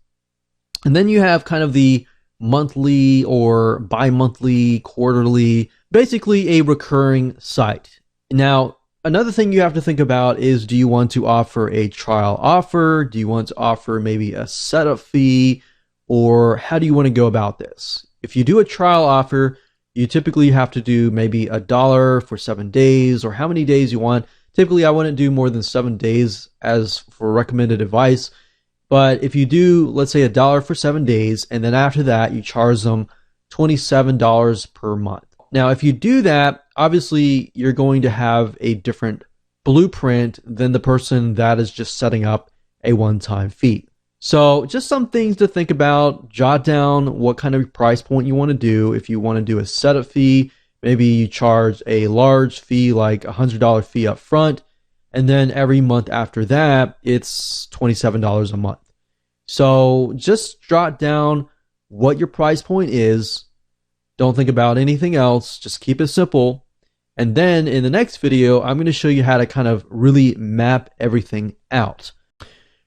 And then you have kind of the monthly or bi-monthly, quarterly, basically a recurring site. Now, another thing you have to think about is, do you want to offer a trial offer? Do you want to offer maybe a setup fee? Or how do you want to go about this? If you do a trial offer, you typically have to do maybe $1 for 7 days, or how many days you want. Typically, I wouldn't do more than 7 days as for recommended advice. But if you do, let's say $1 for 7 days, and then after that, you charge them $27 per month. Now, if you do that, obviously, you're going to have a different blueprint than the person that is just setting up a one-time fee. So just some things to think about. Jot down what kind of price point you want to do. If you want to do a setup fee, maybe you charge a large fee, like a $100 fee up front, and then every month after that, it's $27 a month. So just jot down what your price point is. Don't think about anything else. Just keep it simple. And then in the next video, I'm going to show you how to kind of really map everything out.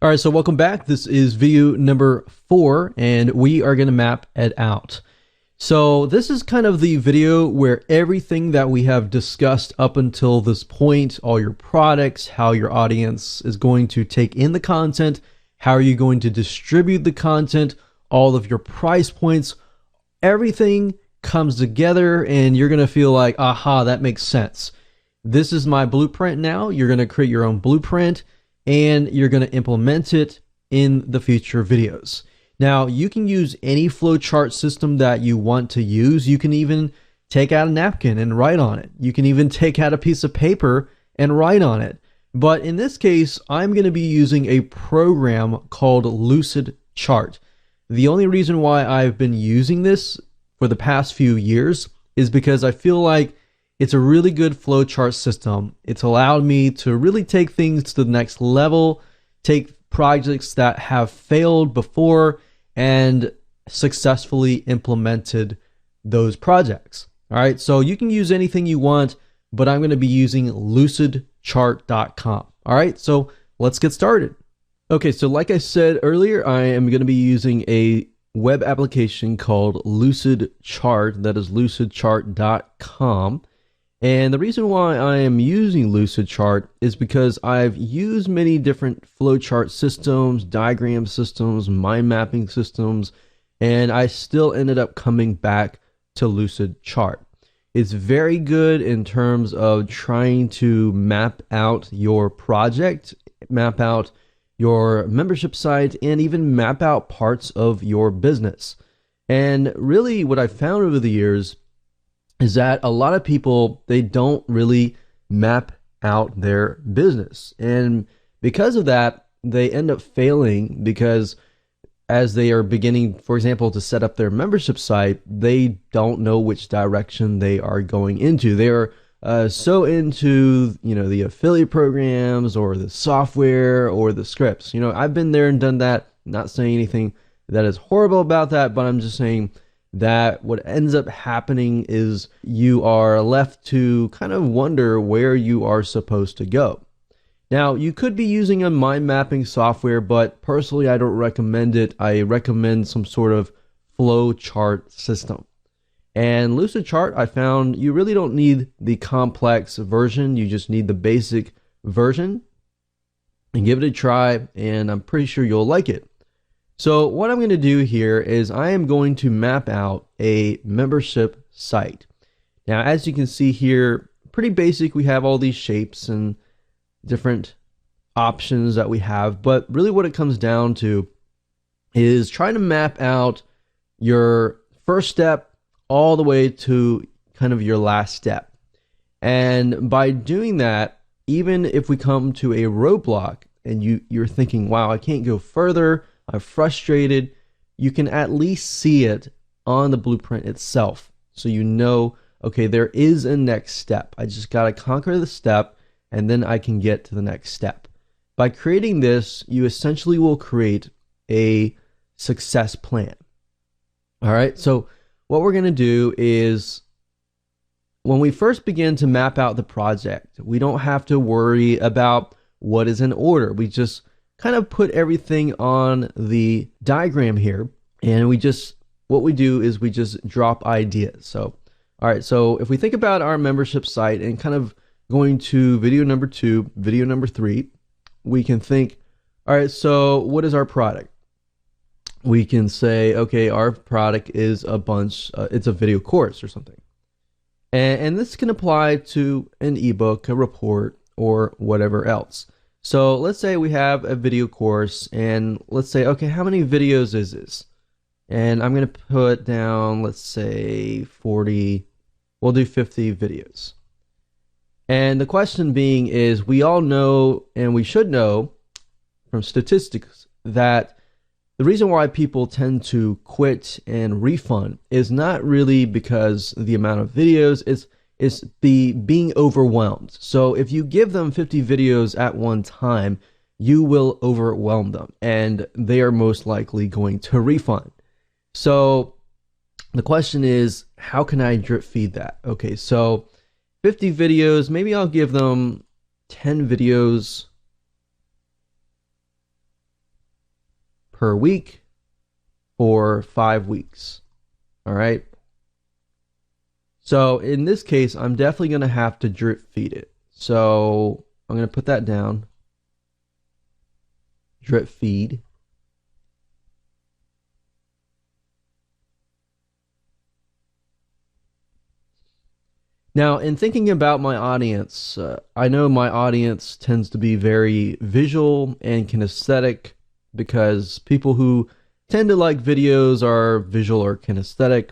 All right, so welcome back. This is video number 4, and we are going to map it out. So this is kind of the video where everything that we have discussed up until this point, all your products, how your audience is going to take in the content, how are you going to distribute the content, all of your price points, everything comes together and you're going to feel like, aha, that makes sense. This is my blueprint now. You're going to create your own blueprint and you're going to implement it in the future videos. Now, you can use any flowchart system that you want to use. You can even take out a napkin and write on it. You can even take out a piece of paper and write on it. But in this case, I'm going to be using a program called Lucidchart. The only reason why I've been using this for the past few years is because I feel like it's a really good flowchart system. It's allowed me to really take things to the next level, take projects that have failed before and successfully implemented those projects. All right, so you can use anything you want, but I'm going to be using lucidchart.com. All right, so let's get started. Okay, so like I said earlier, I am going to be using a web application called Lucidchart. That is lucidchart.com. And the reason why I am using Lucidchart is because I've used many different flowchart systems, diagram systems, mind mapping systems, and I still ended up coming back to Lucidchart. It's very good in terms of trying to map out your project, map out your membership site, and even map out parts of your business. And really what I've found over the years is that a lot of people, they don't really map out their business. And because of that, they end up failing because as they are beginning, for example, to set up their membership site, they don't know which direction they are going into. They are so into, the affiliate programs or the software or the scripts. I've been there and done that. Not saying anything that is horrible about that, but I'm just saying that what ends up happening is you are left to kind of wonder where you are supposed to go. Now, you could be using a mind mapping software, but personally, I don't recommend it. I recommend some sort of flow chart system. And Lucidchart, I found you really don't need the complex version. You just need the basic version. And give it a try, and I'm pretty sure you'll like it. So what I'm going to do here is I am going to map out a membership site. Now, as you can see here, pretty basic. We have all these shapes and different options that we have, but really what it comes down to is trying to map out your first step all the way to kind of your last step. And by doing that, even if we come to a roadblock and you're thinking, wow, I can't go further, I'm frustrated, you can at least see it on the blueprint itself. So you know, okay, there is a next step. I just got to conquer the step and then I can get to the next step. By creating this, you essentially will create a success plan. All right, so what we're going to do is when we first begin to map out the project, we don't have to worry about what is in order. We just kind of put everything on the diagram here, and what we do is we just drop ideas. So, all right, so if we think about our membership site and kind of going to video number 2, video number 3, we can think, all right, so what is our product? We can say, okay, our product is it's a video course or something. And this can apply to an ebook, a report, or whatever else. So let's say we have a video course, and let's say, okay, how many videos is this? And I'm going to put down, let's say 40, we'll do 50 videos. And the question being is, we all know, and we should know from statistics, that the reason why people tend to quit and refund is not really because the amount of videos, it's the being overwhelmed. So if you give them 50 videos at one time, you will overwhelm them and they are most likely going to refund. So the question is, how can I drip feed that? Okay, so 50 videos, maybe I'll give them 10 videos per week for 5 weeks. All right. So in this case, I'm definitely going to have to drip feed it. So I'm going to put that down. Drip feed. Now, in thinking about my audience, I know my audience tends to be very visual and kinesthetic, because people who tend to like videos are visual or kinesthetic.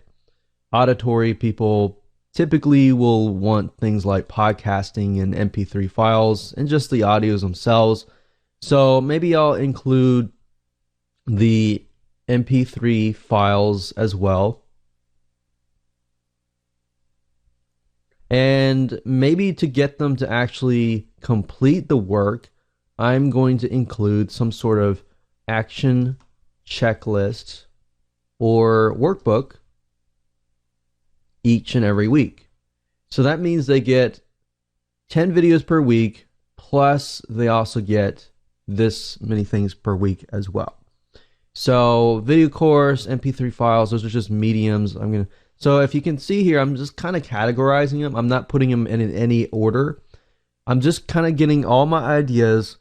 Auditory people typically will want things like podcasting and MP3 files and just the audios themselves. So maybe I'll include the MP3 files as well. And maybe to get them to actually complete the work, I'm going to include some sort of action checklist or workbook each and every week. So that means they get 10 videos per week, plus they also get this many things per week as well. So video course, MP3 files, those are just mediums. So if you can see here, I'm just kind of categorizing them. I'm not putting them in any order. I'm just kind of getting all my ideas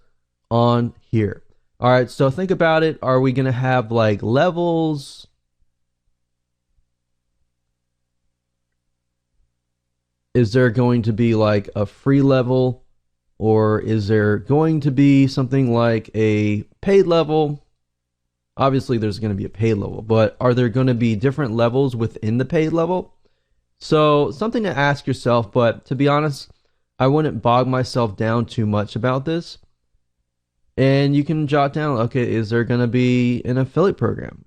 on here. All right, so think about it. Are we going to have like levels? Is there going to be like a free level? Or is there going to be something like a paid level? Obviously, there's going to be a paid level, but are there going to be different levels within the paid level? So something to ask yourself, but to be honest, I wouldn't bog myself down too much about this. And you can jot down, okay, is there going to be an affiliate program?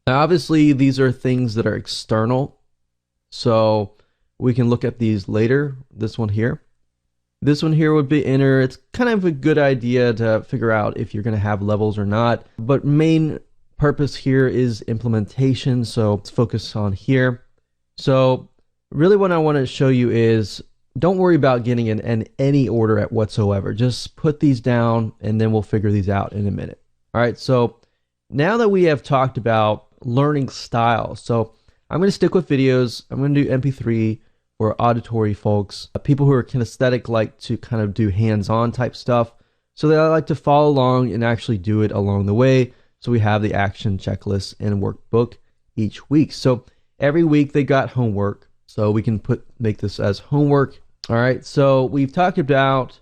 Now, obviously, these are things that are external. So we can look at these later. This one here. This one here would be inner. It's kind of a good idea to figure out if you're going to have levels or not. But main purpose here is implementation. So let's focus on here. So really what I want to show you is don't worry about getting in any order at whatsoever. Just put these down and then we'll figure these out in a minute. All right. So now that we have talked about learning style, so I'm going to stick with videos. I'm going to do MP3 for auditory folks. People who are kinesthetic like to kind of do hands-on type stuff. So they like to follow along and actually do it along the way. So we have the action checklist and workbook each week. So every week they got homework. So we can make this as homework. All right. So we've talked about,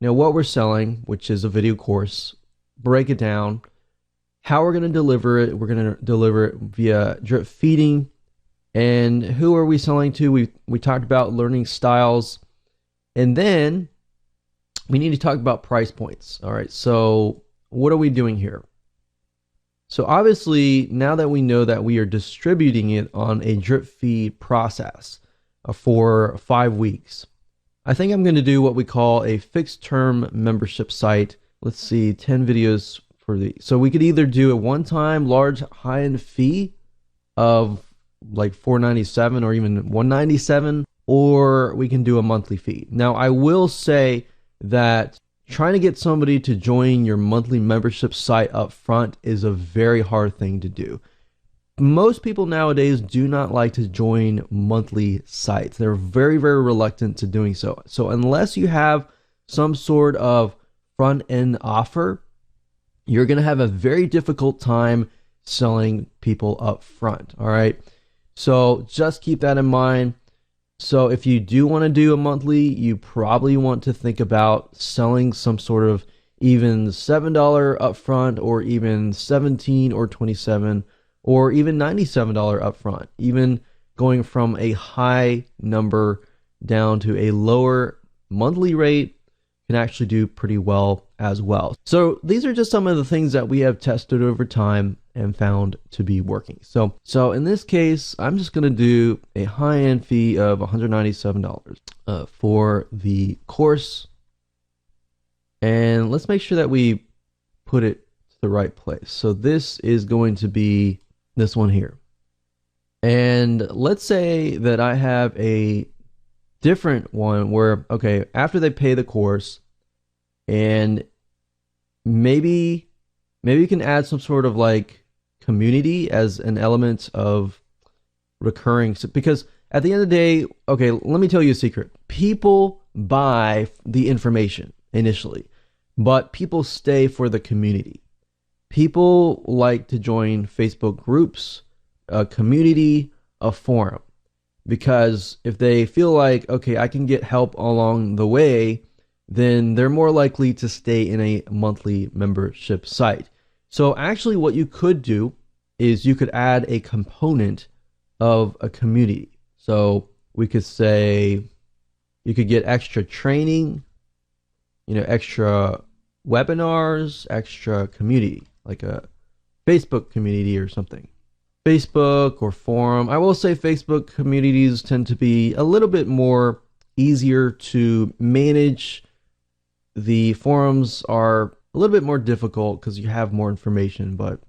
what we're selling, which is a video course, break it down, how we're going to deliver it. We're going to deliver it via drip feeding. And who are we selling to? We talked about learning styles. And then we need to talk about price points. All right. So what are we doing here? So obviously, now that we know that we are distributing it on a drip feed process for 5 weeks, I think I'm going to do what we call a fixed term membership site. Let's see, 10 videos for the. So we could either do a one-time large high-end fee of like $497 or even $197, or we can do a monthly fee. Now, I will say that trying to get somebody to join your monthly membership site up front is a very hard thing to do. Most people nowadays do not like to join monthly sites. They're very, very reluctant to doing so. So unless you have some sort of front end offer, you're going to have a very difficult time selling people up front. All right. So just keep that in mind. So if you do want to do a monthly, you probably want to think about selling some sort of even $7 upfront, or even $17 or $27 or even $97 upfront. Even going from a high number down to a lower monthly rate can actually do pretty well as well. So these are just some of the things that we have tested over time and found to be working. So in this case, I'm just going to do a high-end fee of $197 for the course. And let's make sure that we put it to the right place. So this is going to be this one here. And let's say that I have a different one where, okay, after they pay the course, and maybe you can add some sort of like community as an element of recurring, because at the end of the day, okay, let me tell you a secret. People buy the information initially, but people stay for the community. People like to join Facebook groups, a community, a forum, because if they feel like, okay, I can get help along the way, then they're more likely to stay in a monthly membership site. So actually what you could do is you could add a component of a community. So we could say you could get extra training, extra webinars, extra community, like a Facebook community or something. Facebook or forum. I will say Facebook communities tend to be a little bit more easier to manage. The forums are a little bit more difficult because you have more information. But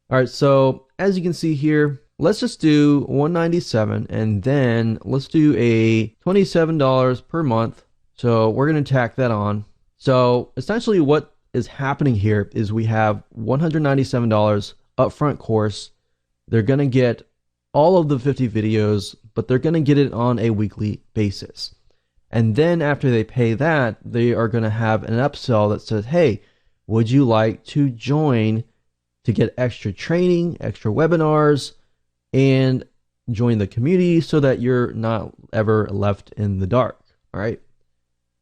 all right, so as you can see here, let's just do $197, and then let's do a $27 per month. So we're going to tack that on. So essentially what is happening here is we have $197 upfront course. They're going to get all of the 50 videos, but they're going to get it on a weekly basis. And then after they pay that, they are going to have an upsell that says, hey, would you like to join to get extra training, extra webinars, and join the community so that you're not ever left in the dark? All right.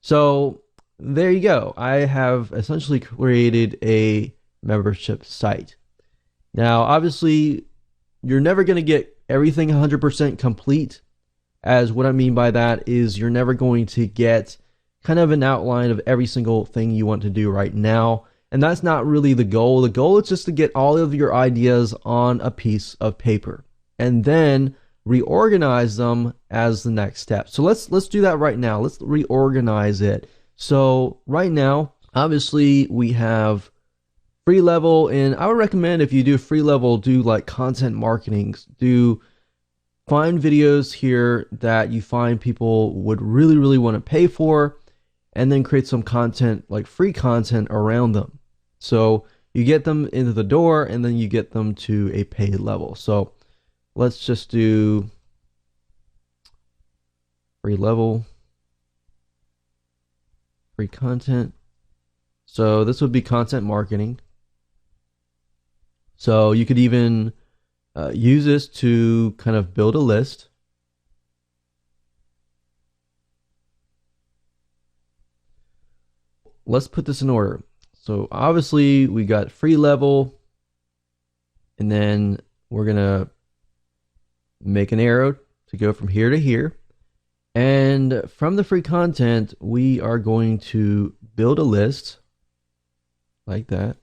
So there you go. I have essentially created a membership site. Now, obviously, you're never going to get everything 100% complete. As what I mean by that is you're never going to get kind of an outline of every single thing you want to do right now. And that's not really the goal. The goal is just to get all of your ideas on a piece of paper. And then reorganize them as the next step. So let's do that right now. Let's reorganize it. So right now, obviously we have free level, and I would recommend if you do free level, do like content marketing. Do find videos here that you find people would really want to pay for, and then create some content, like free content around them. So you get them into the door, and then you get them to a paid level. So let's just do free level, free content. So this would be content marketing. So you could even use this to kind of build a list. Let's put this in order. So obviously we got free level, and then we're gonna make an arrow to go from here to here. And from the free content, we are going to build a list like that.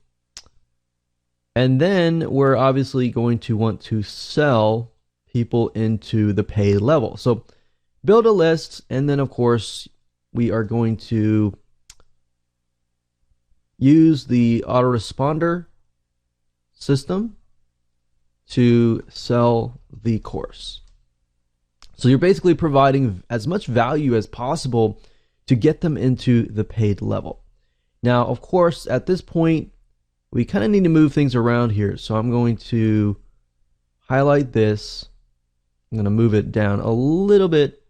And then we're obviously going to want to sell people into the paid level. So build a list, and then of course we are going to use the autoresponder system to sell the course. So you're basically providing as much value as possible to get them into the paid level. Now, of course, at this point, we kind of need to move things around here. So I'm going to highlight this. I'm going to move it down a little bit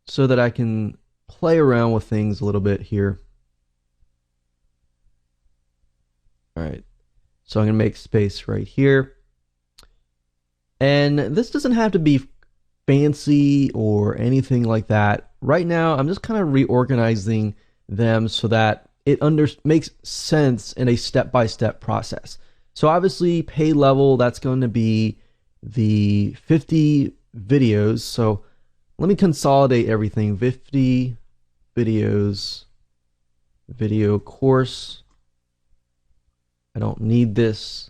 so that I can play around with things a little bit here. All right. So I'm going to make space right here. And this doesn't have to be fancy or anything like that. Right now, I'm just kind of reorganizing them so that it makes sense in a step-by-step process. So obviously, pay level, that's going to be the 50 videos. So let me consolidate everything. 50 videos, video course. I don't need this.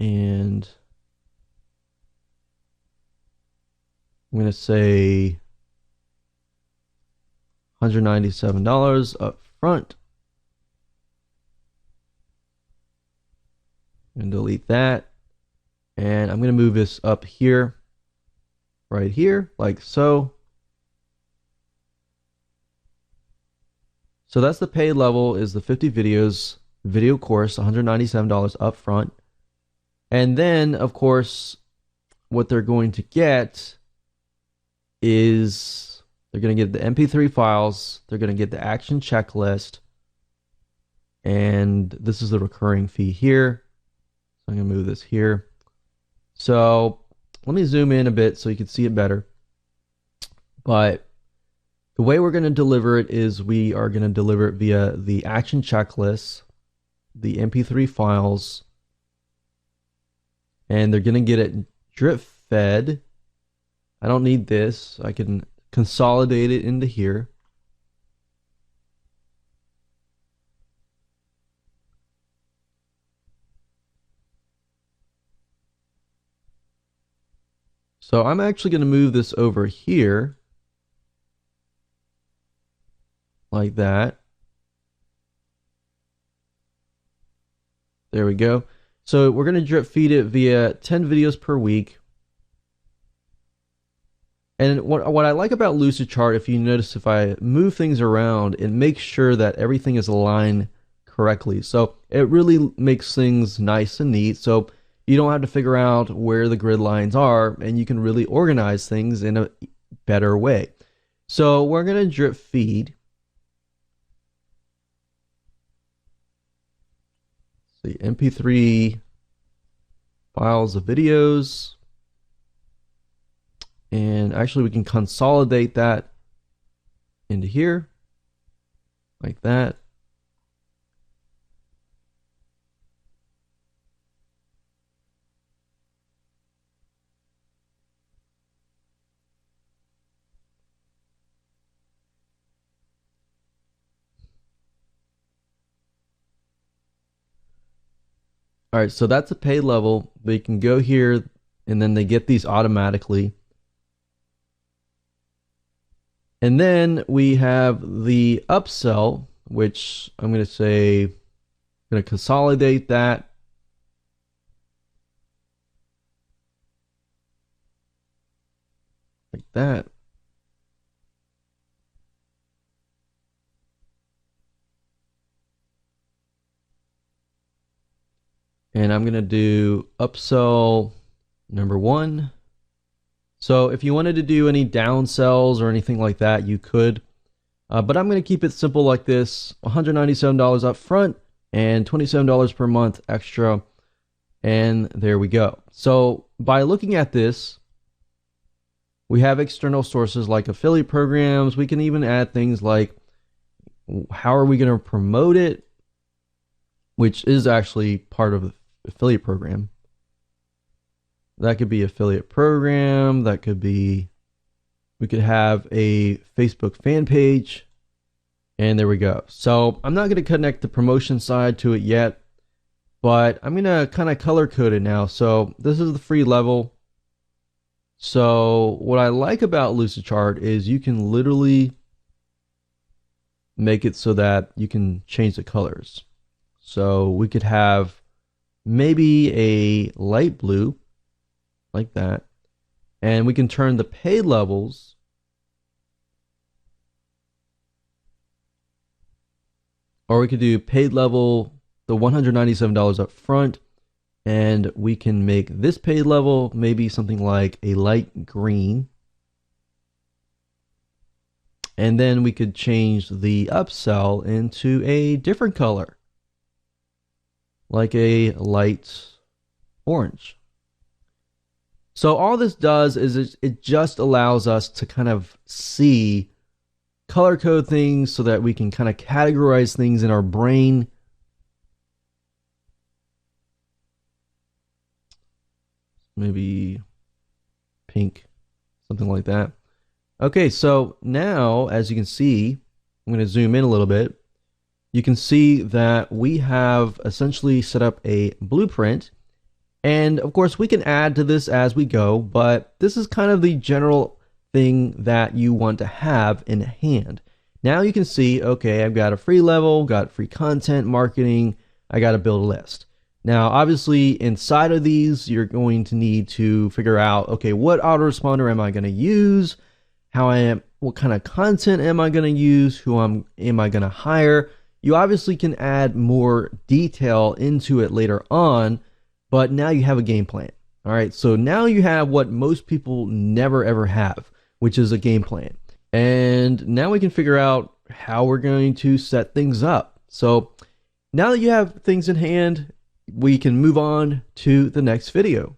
And I'm going to say $197 up front. And delete that. And I'm going to move this up here, right here, like so. So that's the paid level, is the 50 videos, video course, $197 up front. And then, of course, what they're going to get is they're going to get the MP3 files, they're going to get the action checklist, and this is the recurring fee here. So I'm going to move this here. So let me zoom in a bit so you can see it better. But the way we're going to deliver it is we are going to deliver it via the action checklist, the MP3 files, and they're going to get it drip fed. I don't need this. I can consolidate it into here. So I'm actually going to move this over here like that. There we go. So we're going to drip feed it via 10 videos per week. And what I like about Lucidchart, if you notice, if I move things around, it makes sure that everything is aligned correctly. So it really makes things nice and neat. So you don't have to figure out where the grid lines are, and you can really organize things in a better way. So we're going to drip feed. The MP3 files of videos. And actually we can consolidate that into here like that. All right, so that's a paid level. They can go here and then they get these automatically. And then we have the upsell, which I'm going to say, I'm going to consolidate that. Like that. And I'm going to do upsell number 1. So if you wanted to do any downsells or anything like that, you could. But I'm going to keep it simple like this: $197 up front and $27 per month extra. And there we go. So by looking at this, we have external sources like affiliate programs. We can even add things like, how are we going to promote it, which is actually part of the affiliate program. That could be affiliate program. That could be, we could have a Facebook fan page. And there we go. So I'm not going to connect the promotion side to it yet, but I'm going to kind of color code it now. So this is the free level. So what I like about Lucidchart is you can literally make it so that you can change the colors. So we could have maybe a light blue like that. And we can turn the pay levels or we could do paid level, the $197 up front, and we can make this paid level maybe something like a light green. And then we could change the upsell into a different color, like a light orange. So all this does is it just allows us to kind of see, color code things so that we can kind of categorize things in our brain. Maybe pink, something like that. Okay, so now, as you can see, I'm going to zoom in a little bit. You can see that we have essentially set up a blueprint. And of course, we can add to this as we go, but this is kind of the general thing that you want to have in hand. Now you can see, okay, I've got a free level, got free content, marketing, I got to build a list. Now, obviously, inside of these, you're going to need to figure out, okay, what autoresponder am I going to use? What kind of content am I going to use? Who am I going to hire? You obviously can add more detail into it later on, but now you have a game plan. All right, so now you have what most people never ever have, which is a game plan. And now we can figure out how we're going to set things up. So now that you have things in hand, we can move on to the next video.